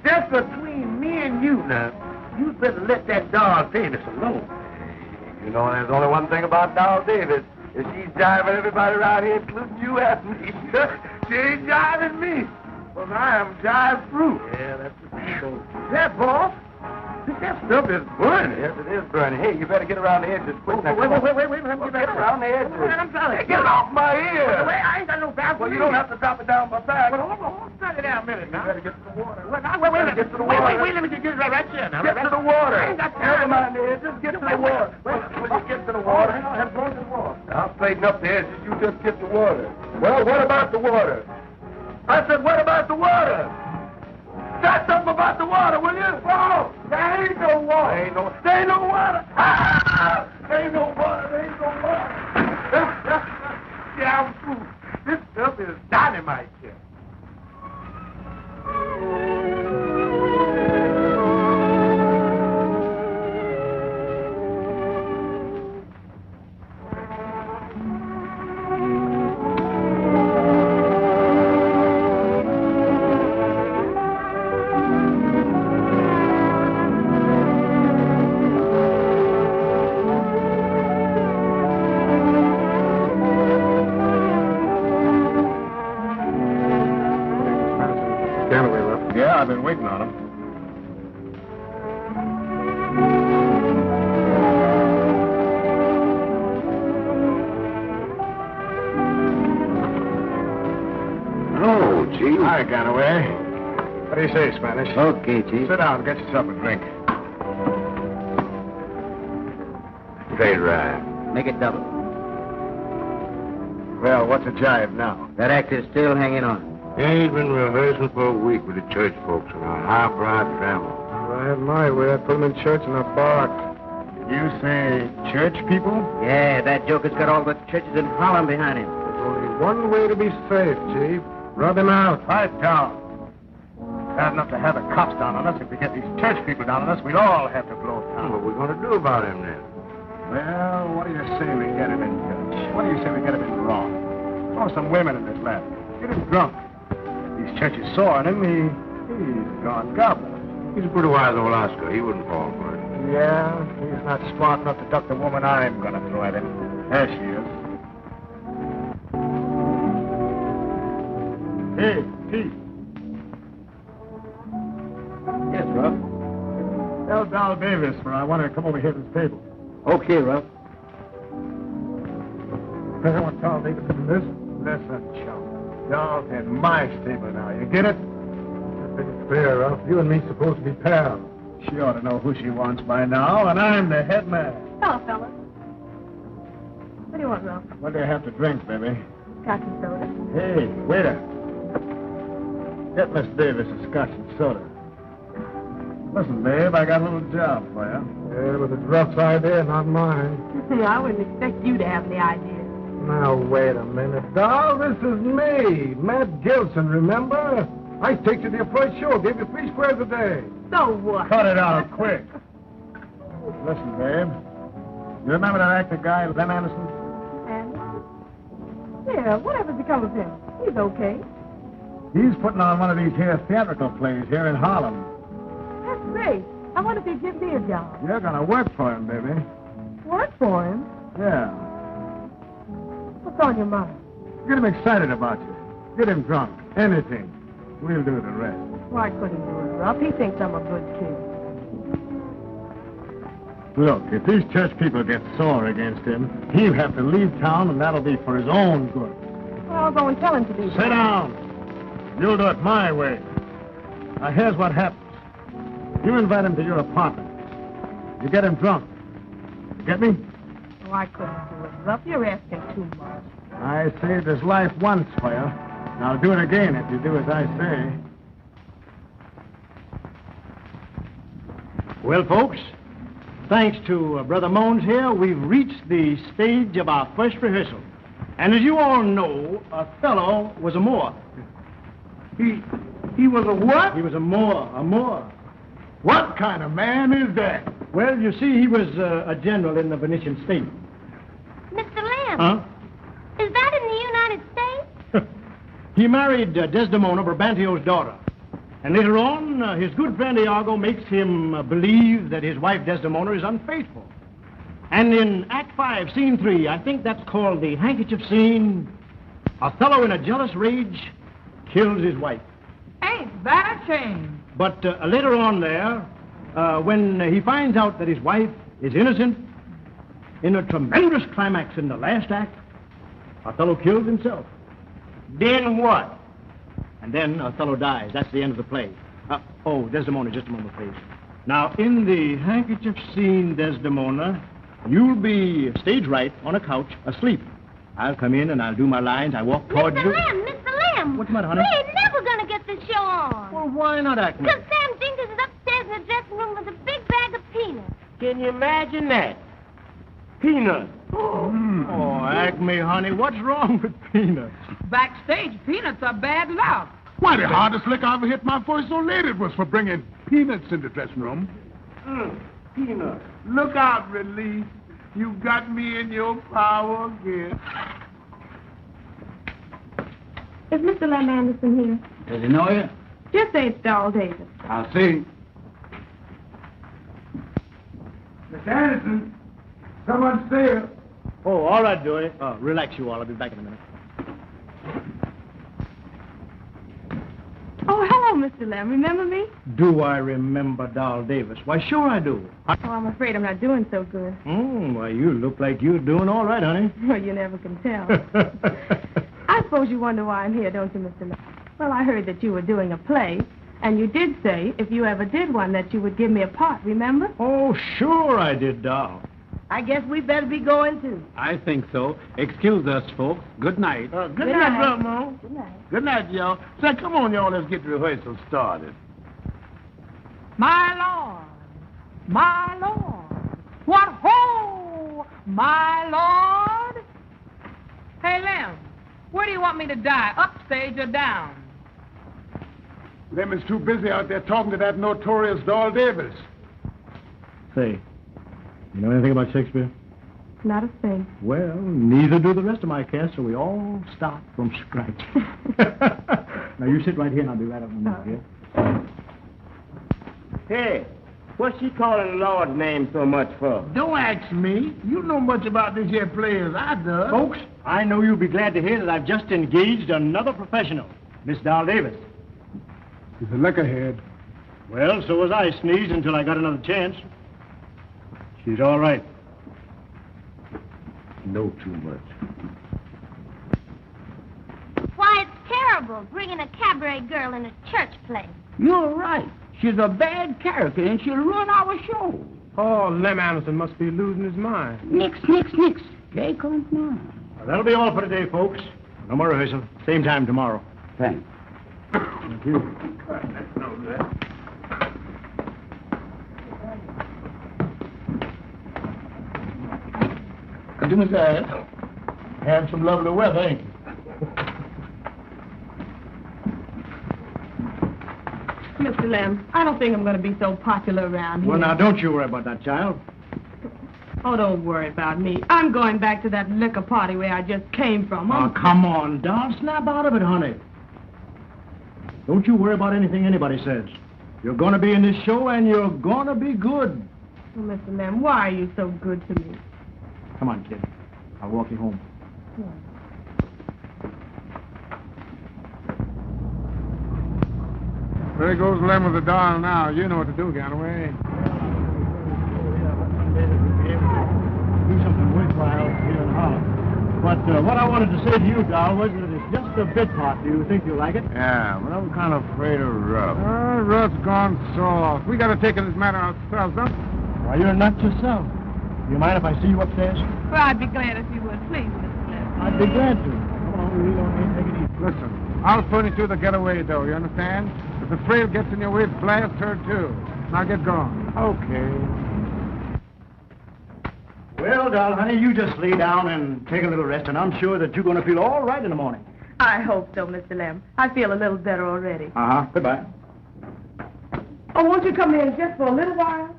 Just between me and you now, you better let that doll Davis alone. You know, there's only one thing about doll Davis. Is she's jiving everybody around here, including you and me. She ain't jiving me. Well, I am jive-proof. Yeah, that's the truth. That, boss? That stuff is burning. Yes, it is burning. Hey, you better get around the edges quick. Wait. Let me get around the edges. I'm sorry. Get it off my ear. Wait, I ain't got no back. Well, you don't have to drop it down my back. Well, hold on. Start it down a minute now. You better get to the water. Wait, get to the water. Wait, let me get it right here now. Get to the water. I ain't got time. Never mind the edges. Get to the water. When you get to the water, I'll have to the water. I'll straighten up the edges. You just get the water. Well, what about the water? I said, what about the water? Say something about the water, will you? Oh, there ain't no water. There ain't no water. Ah! There ain't no water. There ain't no water. Yeah, I'm fool. This stuff is dynamite here. Ganaway left. Yeah, I've been waiting on him. Oh, Chief. Hi, Ganaway. What do you say, Spanish? Okay, Chief. Sit down, get yourself a drink. Straight right. Make it double. Well, what's the jive now? That actor's still hanging on. He's been rehearsing for a week with the church folks on a high-pride travel. Well, I had my way. I put them in church and I barked. You say church people? Yeah, that joker's got all the churches in Harlem behind him. There's only one way to be safe, Chief. Rub him out. Pipe down. Bad enough to have the cops down on us. If we get these church people down on us, we'd all have to blow town. What are we going to do about him then? Well, what do you say we get him in church? What do you say we get him in wrong? Throw some women in this lad. Get him drunk. These churches saw on him, he's gone gobble. He's a pretty wise old Oscar. He wouldn't fall for it. Yeah, he's not smart enough to duck the woman I'm going to throw at him. There she is. Hey, Pete. Yes, Ruff. Tell Doll Davis I want her to come over here to this table. Okay, Ruff. I want Doll Davis to do this. Listen, chum. Doll's at my stable now. You get it? It's fair, Ralph. You and me supposed to be pals. She ought to know who she wants by now, and I'm the head man. Hello, fellas. What do you want, Ralph? What do you have to drink, baby? Scotch and soda. Hey, waiter. Get Miss Davis a scotch and soda. Listen, babe, I got a little job for you. Yeah, but it's Ruff's idea, not mine. I wouldn't expect you to have the idea. Now, wait a minute, Doll. This is me, Matt Gilson, remember? I take you to your first show, gave you 3 squares a day. So what? Cut it out, quick. Listen, babe. You remember that actor guy, Lem Anderson? Anderson? Yeah, whatever's become of him? He's okay. He's putting on one of these here theatrical plays here in Harlem. That's great. I wonder if he'd give me a job. You're going to work for him, baby. Work for him? Yeah. What's on your mind? Get him excited about you. Get him drunk. Anything. We'll do the rest. Why couldn't you do it, Ruff? He thinks I'm a good kid. Look, if these church people get sore against him, he'll have to leave town, and that'll be for his own good. Well, I'll go and tell him to do that. Sit down. You'll do it my way. Now, here's what happens. You invite him to your apartment. You get him drunk. Get me? Oh, I couldn't do it, Ruff. You're asking too much. I saved his life once for you. Now, I'll do it again if you do as I say. Well, folks, thanks to Brother Mones here, we've reached the stage of our first rehearsal. And as you all know, Othello was a Moor. He was a what? He was a Moor, What kind of man is that? Well, you see, he was a general in the Venetian state. Mr. Lamb. Huh? Is that in the United States? He married Desdemona, Brabantio's daughter. And later on, his good friend Iago makes him believe that his wife Desdemona is unfaithful. And in Act 5, Scene 3, I think that's called the handkerchief scene, Othello, in a jealous rage, kills his wife. Ain't that a shame? But later on there, when he finds out that his wife is innocent, in a tremendous climax in the last act, Othello kills himself. Then what? And then Othello dies. That's the end of the play. Desdemona, just a moment, please. Now, in the handkerchief scene, Desdemona, you'll be stage right on a couch, asleep. I'll come in and I'll do my lines. I walk towards you. Mr. Lamb. What's the matter, honey? We ain't never going to get this show on. Well, why not, Acme? Because Sam Jenkins is upstairs in the dressing room with a big bag of peanuts. Can you imagine that? Peanuts. Oh, Acme, honey, what's wrong with peanuts? Backstage, peanuts are bad luck. Why, the hardest lick I ever hit my voice so late it was for bringing peanuts in the dressing room. Peanuts. Look out, Release. You got me in your power again. Is Mr. Lem Anderson here? Does he know you? Just say it's Doll Davis. I'll see. Miss Anderson, someone's there. Oh, all right, Dewey. Relax, you all. I'll be back in a minute. Oh, hello, Mr. Lem. Remember me? Do I remember Doll Davis? Why, sure I do. Oh, I'm afraid I'm not doing so good. Why, you look like you're doing all right, honey. Well, you never can tell. I suppose you wonder why I'm here, don't you, Mr. Lem? Well, I heard that you were doing a play, and you did say, if you ever did one, that you would give me a part, remember? Oh, sure I did, Doll. I guess we better be going, too. I think so. Excuse us, folks. Good night. Good night, Ramon. Good night. Good night, y'all. Say, come on, y'all. Let's get the rehearsal started. My Lord, my Lord, what ho, my Lord? Hey, Lem, where do you want me to die, upstage or down? Lem is too busy out there talking to that notorious Doll Davis. Say, you know anything about Shakespeare? Not a thing. Well, neither do the rest of my cast, so we all start from scratch. Now, you sit right here, and I'll be right up in a minute, yeah? Hey, what's she calling the Lord's name so much for? Don't ask me. You know much about this here play as I do. Folks, I know you'll be glad to hear that I've just engaged another professional, Miss Doll Davis. He's a lickerhead. Well, so was I, Sneeze, until I got another chance. She's all right. Know too much. Why, it's terrible bringing a cabaret girl in a church play. You're right. She's a bad character, and she'll ruin our show. Oh, Lem Anderson must be losing his mind. Nix. Jay comes now. Well, that'll be all for today, folks. No more rehearsal. Same time tomorrow. Thanks. Thank you. Goodness, had some lovely weather, ain't you? Mr. Lem, I don't think I'm going to be so popular around here. Well, now, don't you worry about that, child. Oh, don't worry about me. I'm going back to that liquor party where I just came from. Oh, come on, Doll. Snap out of it, honey. Don't you worry about anything anybody says. You're going to be in this show, and you're going to be good. Oh, Mr. Lem, why are you so good to me? Come on, kid. I'll walk you home. There goes Lem with the doll now. You know what to do, Ganaway. Do something worthwhile here in Harlem. But what I wanted to say to you, Doll, was that it's just a bit part. Do you think you'll like it? Yeah, but I'm kind of afraid of Rutt. Rutt's gone soft. We got to take this matter ourselves, huh? Why, you're not yourself. Do you mind if I see you upstairs? Well, I'd be glad if you would, please, Mr. Lem. I'd be glad to. Come on, we don't take it easy. Listen, I'll furnish you the getaway, though, you understand? If the frail gets in your way, blast her, too. Now get going. Okay. Well, Doll, honey, you just lay down and take a little rest, and I'm sure that you're going to feel all right in the morning. I hope so, Mr. Lem. I feel a little better already. Uh-huh. Goodbye. Oh, won't you come in just for a little while?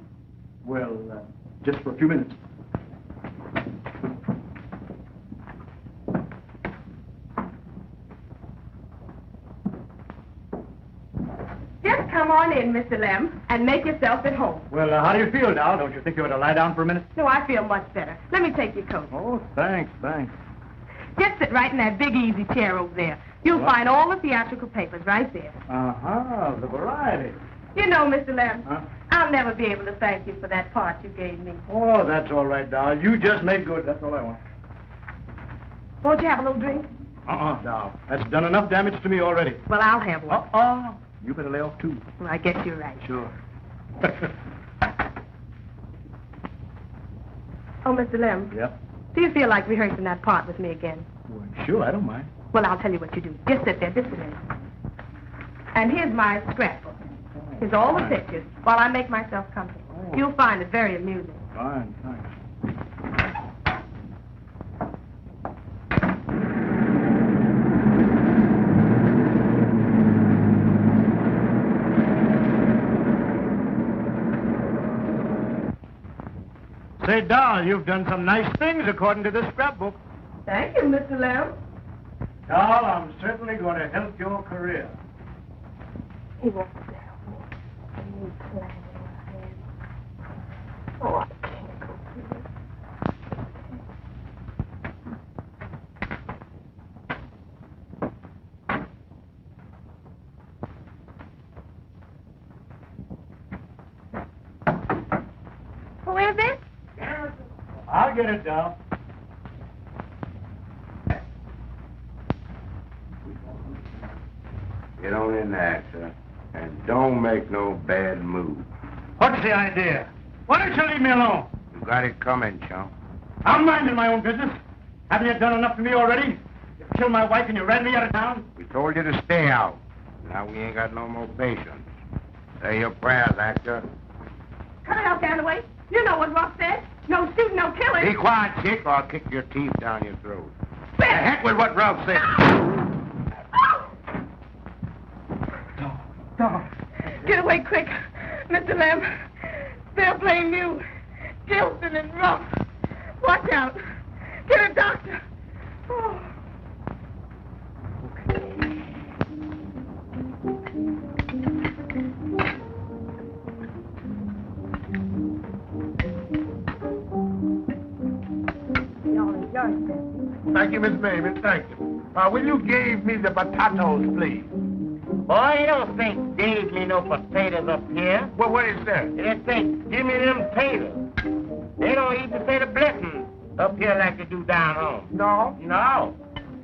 Well, just for a few minutes. Just come on in, Mr. Lem, and make yourself at home. Well, how do you feel, Doll? Don't you think you ought to lie down for a minute? No, I feel much better. Let me take your coat. Oh, thanks. Just sit right in that big easy chair over there. You'll find all the theatrical papers right there. Uh-huh, the variety. You know, Mr. Lem, Huh? I'll never be able to thank you for that part you gave me. Oh, that's all right, Doll. You just make good. That's all I want. Won't you have a little drink? Doll. That's done enough damage to me already. Well, I'll have one. You better lay off, too. Well, I guess you're right. Sure. Oh, Mr. Lem, Yep. do you feel like rehearsing that part with me again? Well, sure, I don't mind. Well, I'll tell you what you do. Just sit there, just a minute. And here's my scrapbook. Here's all the pictures while I make myself comfortable. Oh. You'll find it very amusing. Fine, thanks. Say, Doll, you've done some nice things according to this scrapbook. Thank you, Mr. Lem. Doll, I'm certainly going to help your career. He won't sit down. Oh, I can't go through this. Who is it? I'll get it, Doll. Get on in there, sir. And don't make no bad move. What's the idea? Why don't you leave me alone? You got it coming, chum. I'm minding my own business. Haven't you done enough for me already? You killed my wife and you ran me out of town? We told you to stay out. Now we ain't got no more patience. Say your prayers, actor. Cut it out, Ganaway. You know what Runt said. No shooting, no killing. Be quiet, chick, or I'll kick your teeth down your throat. The heck with what Ralph said. Get away quick, Mr. Lamb. They'll blame you. Gilson and Runt. Watch out. Get a doctor. Oh. Thank you, Miss Mamie. Thank you. Will you give me the potatoes, please? Boy, you don't think gave me no potatoes up here. Well, what is that? They say, give me them taters. They don't even say the blessing up here like they do down home. No? No.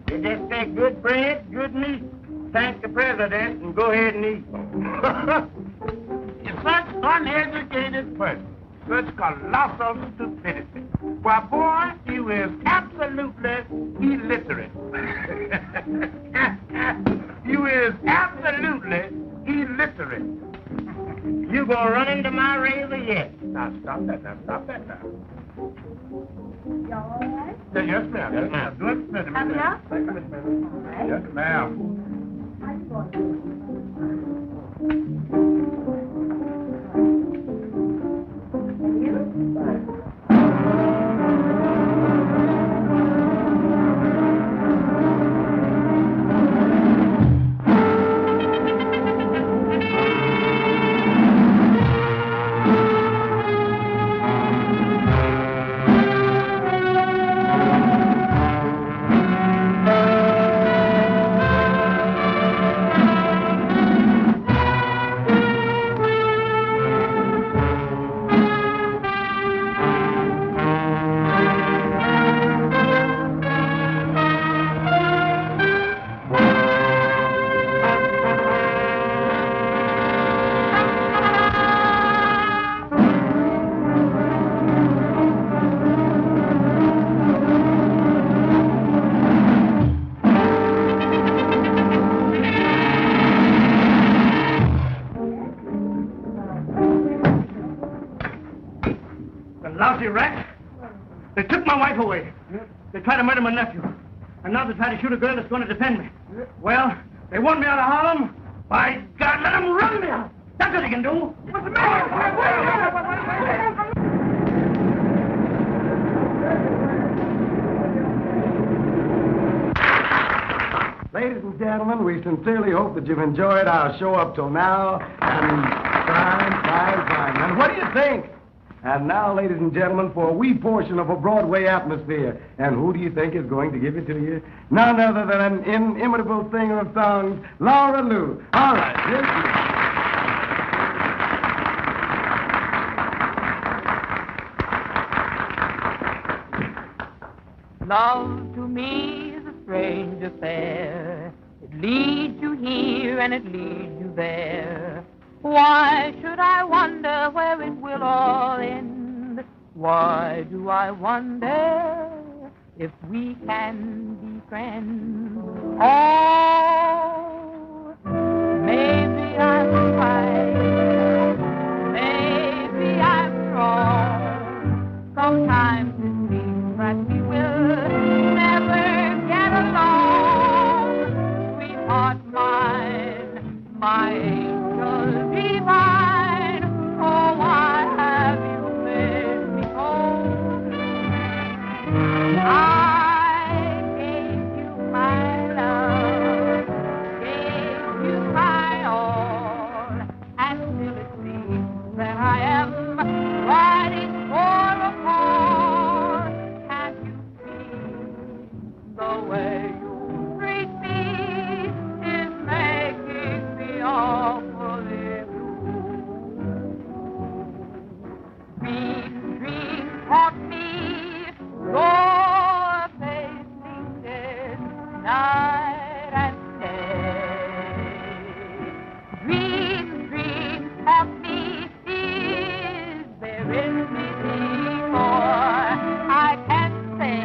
They just say good bread, good meat. Thank the president and go ahead and eat. You're such uneducated person. Such colossal stupidity. Why, boy, you is absolutely illiterate. You is absolutely illiterate. You gonna run into my razor yet? Now, stop that now. Stop that now. You all right? Yes, ma'am. Yes, ma'am. Do it, Miss Have enough? Thank you, Miss Mamie. All right. Yes, ma'am. How you going? They took my wife away. They tried to murder my nephew. And now they try to shoot a girl that's going to defend me. Well, they want me out of Harlem. By God, let them run me out. That's what they can do. What's the matter? Ladies and gentlemen, we sincerely hope that you've enjoyed our show up till now. And fine. And what do you think? And now, ladies and gentlemen, for a wee portion of a Broadway atmosphere. And who do you think is going to give it to you? None other than an inimitable singer of songs, Laura Lou. All right, here's you. Love to me is a strange affair. It leads you here and it leads you there. Why should I wonder where it will all end? Why do I wonder if we can be friends? Oh, maybe I'm right, maybe I'm wrong. Sometimes it seems that we will never get along. Sweetheart mine, my angel divine, oh, why have you made me whole? I gave you my love, gave you my all, and still it seems that I am riding for a fall. Can't you see the way you treat me is making me awfully blue? Dreams haunt me, your face lingers night and day. Dreams haunt me, is there anything more I can say?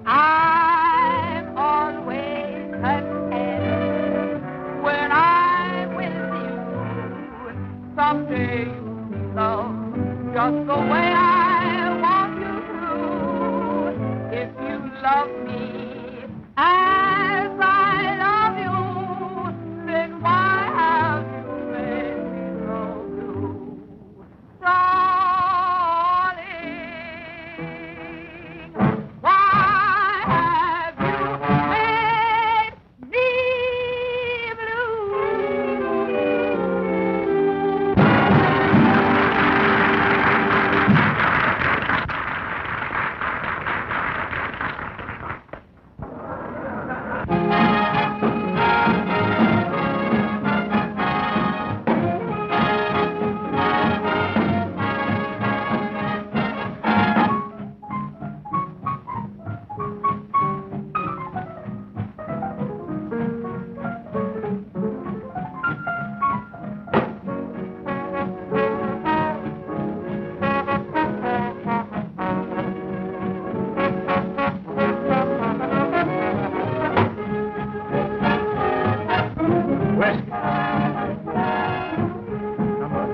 I'm always content when I'm with you. just the way I want you to. If you love me as I love you, then why have you made me love you, darling? Why have you made me blue?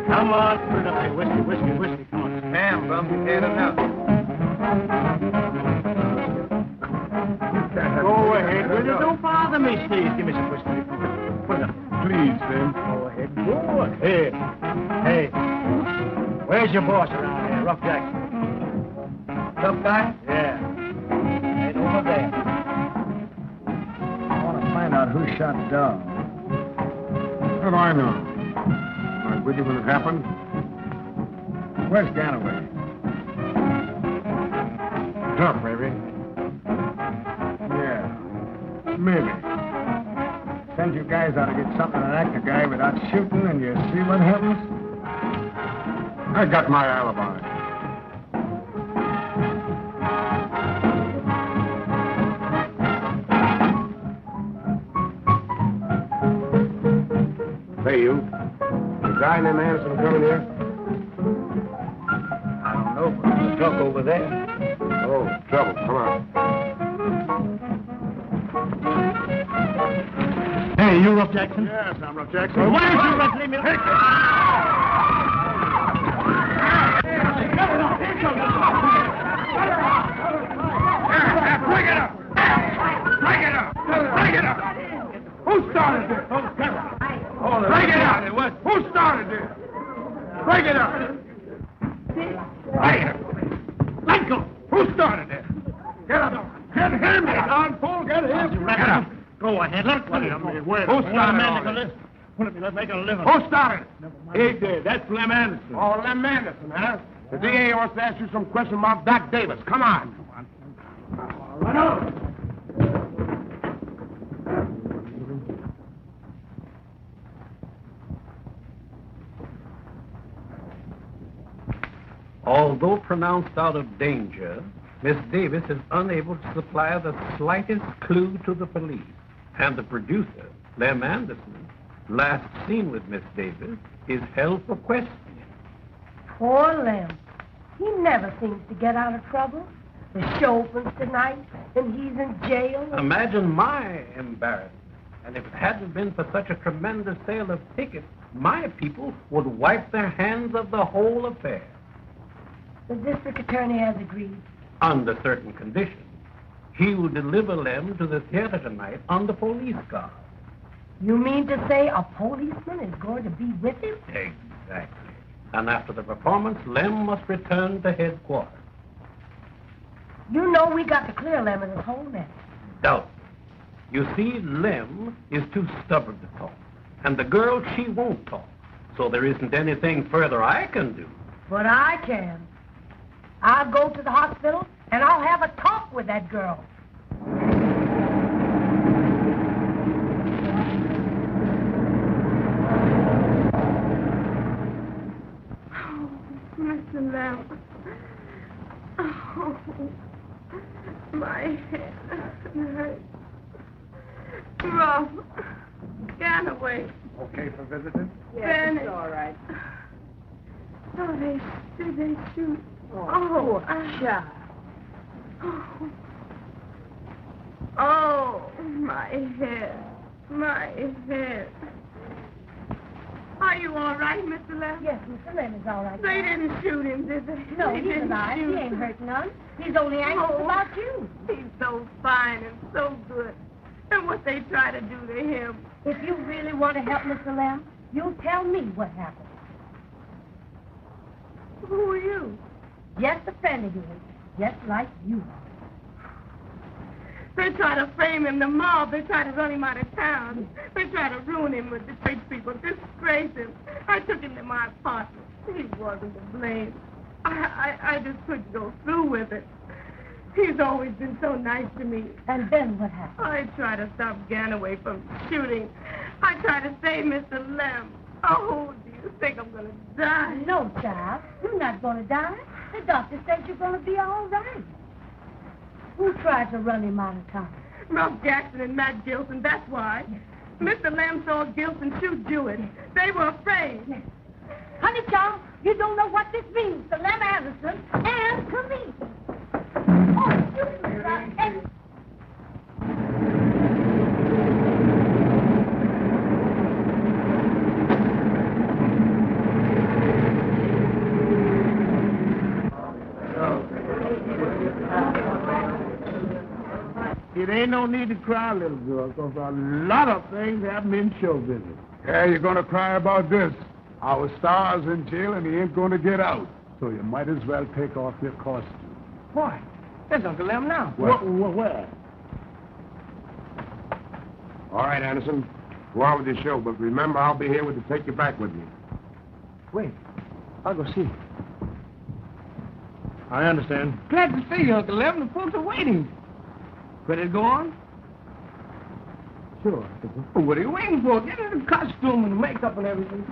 Come on, put it up there. Whiskey, come on. Damn, bum, you can't enough. Go ahead, will you? Don't bother me, Steve. Give me some whiskey. Put it up. Please, Sam. Go ahead. Hey, where's your boss around here, Rough Jackson? Tough guy? Yeah. Right over there. I want to find out who shot Dog. How do I know? I was with you when it happened. Where's Ganaway? Tough, Avery. Yeah. Maybe. Send you guys out to get something and act a guy without shooting, and you see what happens? I got my alibi. Hey, you. The guy named Anderson coming here? I don't know, but there's a truck over there. Oh, trouble. Come on. Hey, you Rough Jackson? Yes, I'm Rough Jackson. Well, why don't you let me... Hey! Break it up! Break it up! Break it up! Who started this? Break it up! Who started this? Break it up! Break it up! Let go! Who started this? Get up! Get him, you darn fool! Get him! Get up! Go ahead, let's put it up. Who started all this? Let's make a living. Who started it? He did. That's Lem Anderson. Oh, Lem Anderson, huh? The DA wants to ask you some questions about Doc Davis. Come on. Run over. Although pronounced out of danger, Miss Davis is unable to supply the slightest clue to the police. And the producer, Lem Anderson, last seen with Miss Davis, is held for questioning. Poor Lem. He never seems to get out of trouble. The show opens tonight, and he's in jail. Imagine my embarrassment. And if it hadn't been for such a tremendous sale of tickets, my people would wipe their hands of the whole affair. The district attorney has agreed. Under certain conditions. He will deliver Lem to the theater tonight on the police car. You mean to say a policeman is going to be with him? Exactly. And after the performance, Lem must return to headquarters. You know we got to clear Lem of this whole mess. Doubtless. You see, Lem is too stubborn to talk. And the girl, she won't talk. So there isn't anything further I can do. But I can. I'll go to the hospital, and I'll have a talk with that girl. Oh, Mr. Lem. Oh, my head hurts. Rough. Ganaway. Okay for visitors? Yes, it's all right. Oh, they shoot. Oh, child. Oh, my head. My head. Are you all right, Mr. Lem? Yes, Mr. Lem is all right. They didn't shoot him, did they? No, They he's didn't alive. He shoot ain't him. hurt none. He's only anxious about you. He's so fine and so good. And what they try to do to him. If you really want to help Mr. Lem, you tell me what happened. Who are you? Just a friend of his, just like you. They try to frame him, the mob. They try to run him out of town. They try to ruin him with the rich people, disgrace him. I took him to my apartment. He wasn't to blame. I just couldn't go through with it. He's always been so nice to me. And then what happened? I tried to stop Ganaway from shooting. I tried to save Mr. Lem. Oh, do you think I'm going to die? No, child. You're not going to die. The doctor said you're going to be all right. Who tried to run him out of town? Ralph Jackson and Matt Gilson, that's why. Mr. Lem saw Gilson shoot Jewett. They were afraid. Honey, child, you don't know what this means to Lem Anderson and to me. Oh, you It ain't no need to cry, little girl, because a lot of things happen in show business. Yeah, you're going to cry about this. Our star's in jail and he ain't going to get out. So you might as well take off your costume. Why? There's Uncle Lem now. Where? All right, Anderson. Go on with your show, but remember, I'll be here to take you back with me. Wait, I'll go see. I understand. Glad to see you, Uncle Lem. The folks are waiting. Ready to go on? Sure. What are you waiting for? Get in the costume and makeup and everything.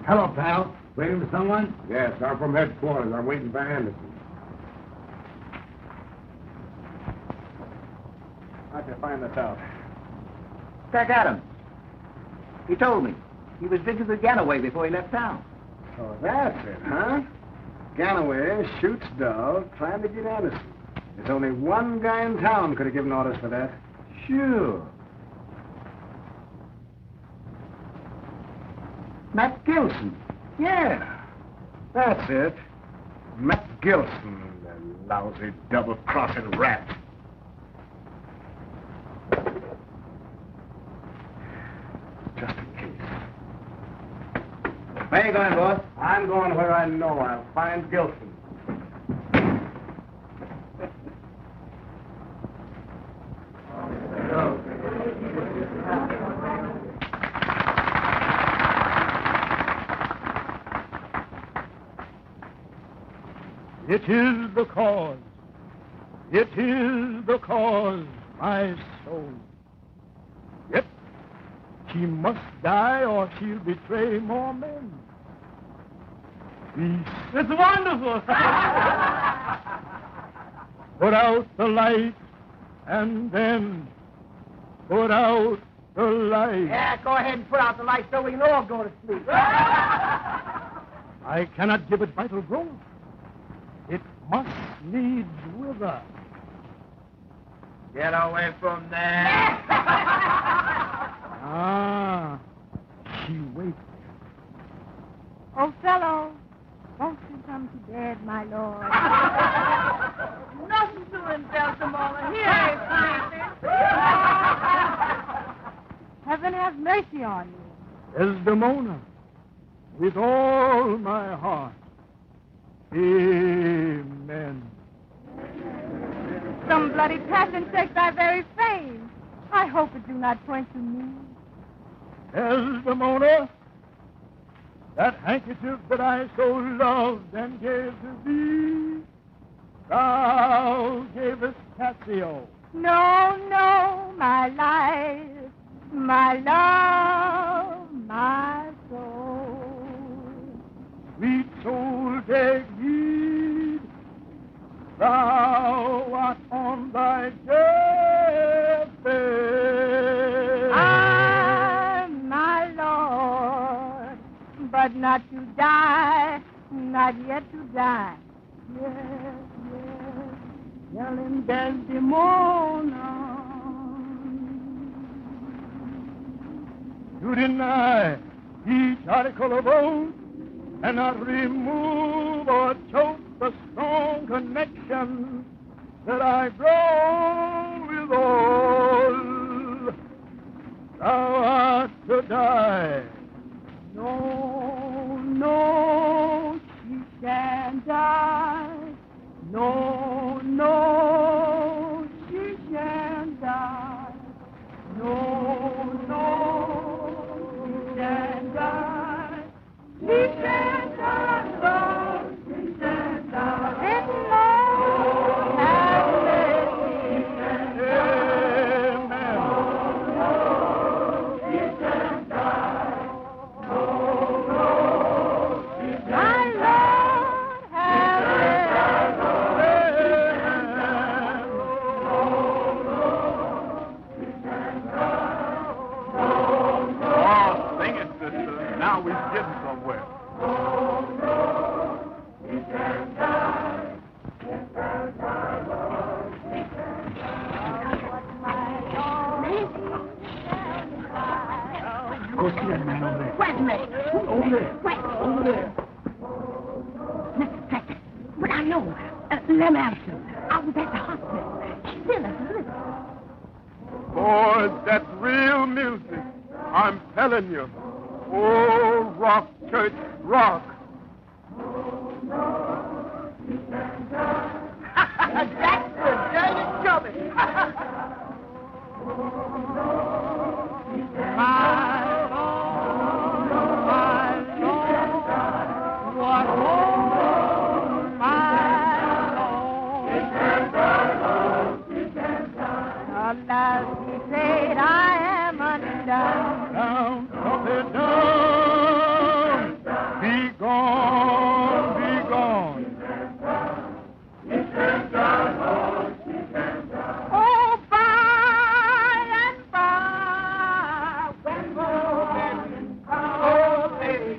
Hello, pal. Waiting for someone? Yes, I'm from headquarters. I'm waiting for Anderson. How'd you find this out? Jack Adams. He told me. He was visiting with Ganaway before he left town. Oh, that's it, huh? Ganaway shoots dog trying to get Anderson. There's only one guy in town could have given orders for that. Sure. Matt Gilson. Yeah, that's it. Matt Gilson, the lousy double-crossing rat. Just in case. Where are you going, boss? I'm going where I know I'll find Gilson. It is the cause. It is the cause, my soul. Yet, she must die or she'll betray more men. Peace. It's wonderful. Put out the light and then put out the light. Yeah, go ahead and put out the light so we can all go to sleep. I cannot give it vital growth. It must needs wither. Get away from there. She waits. Oh, fellow, won't you come to bed, my lord? Nothing to him, Desdemona. He ain't sleeping. Heaven have mercy on you. Desdemona, with all my heart. Amen. Some bloody passion shakes thy very fame. I hope it do not point to me. Desdemona, that handkerchief that I so loved and gave to thee, thou gavest Cassio. No, no, my life, my love, my soul. Sweet soul, take heed, thou art on thy deathbed. Ah, my Lord, but not to die, not yet to die. Yes, yes, yelling Desdemona. to deny each article of oath and not remove or choke the strong connection that I grow with all. Thou art to die. No, no, she shan't die. No, no, she shan't die. No, no, she shan't die. She shan't die, Lord, she shan't die. And Lord, have mercy. Now we're getting somewhere. Go see that man over there. Where's Merritt? Over there. Where? Over there. Mr. Inspector, but I know. Lem Anderson. I was at the hospital. She's in us. Listen. Boys, that's real music. I'm telling you. Oh, rock, church, rock. That's the dirty chubby. Alas, he said, I am undone. Down, trumpet down. Be gone, be gone. Oh, by and by, when oh, baby,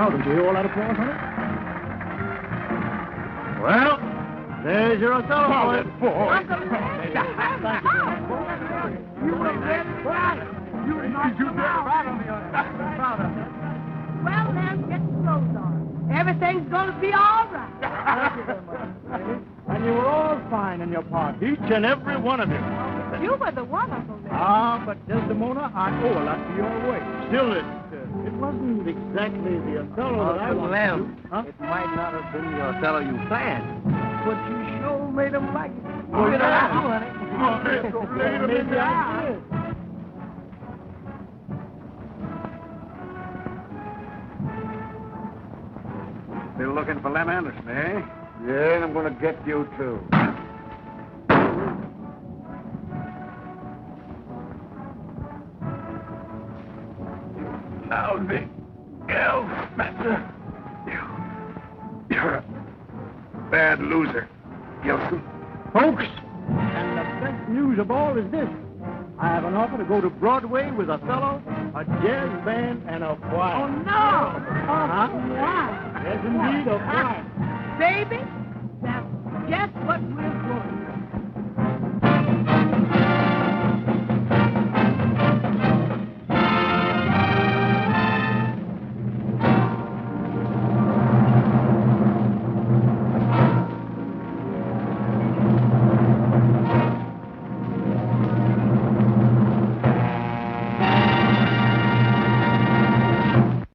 Did you hear all that applause, honey? Well, there's your Othello, boy. You were ready right. You knocked him out. Well, then, get your clothes on. Everything's going to be all right. And you were all fine in your part, each and every one of you. You were the wonderful lady. Ah, but Desdemona, I owe a lot to your way. Still, it wasn't exactly the Othello that I wanted. Huh? It might not have been the Othello you planned, but you sure made him like it. Oh, yeah. honey. Maybe I did. Still looking for Lem Anderson, eh? Yeah, and I'm going to get you, too. Lousy elf, Spencer. You're a bad loser, Gilson. Folks, and the best news of all is this. I have an offer to go to Broadway with a fellow, a jazz band, and a choir. Oh, no! Huh? Why? Yes, indeed, a choir. Baby, that's just what we're going to do.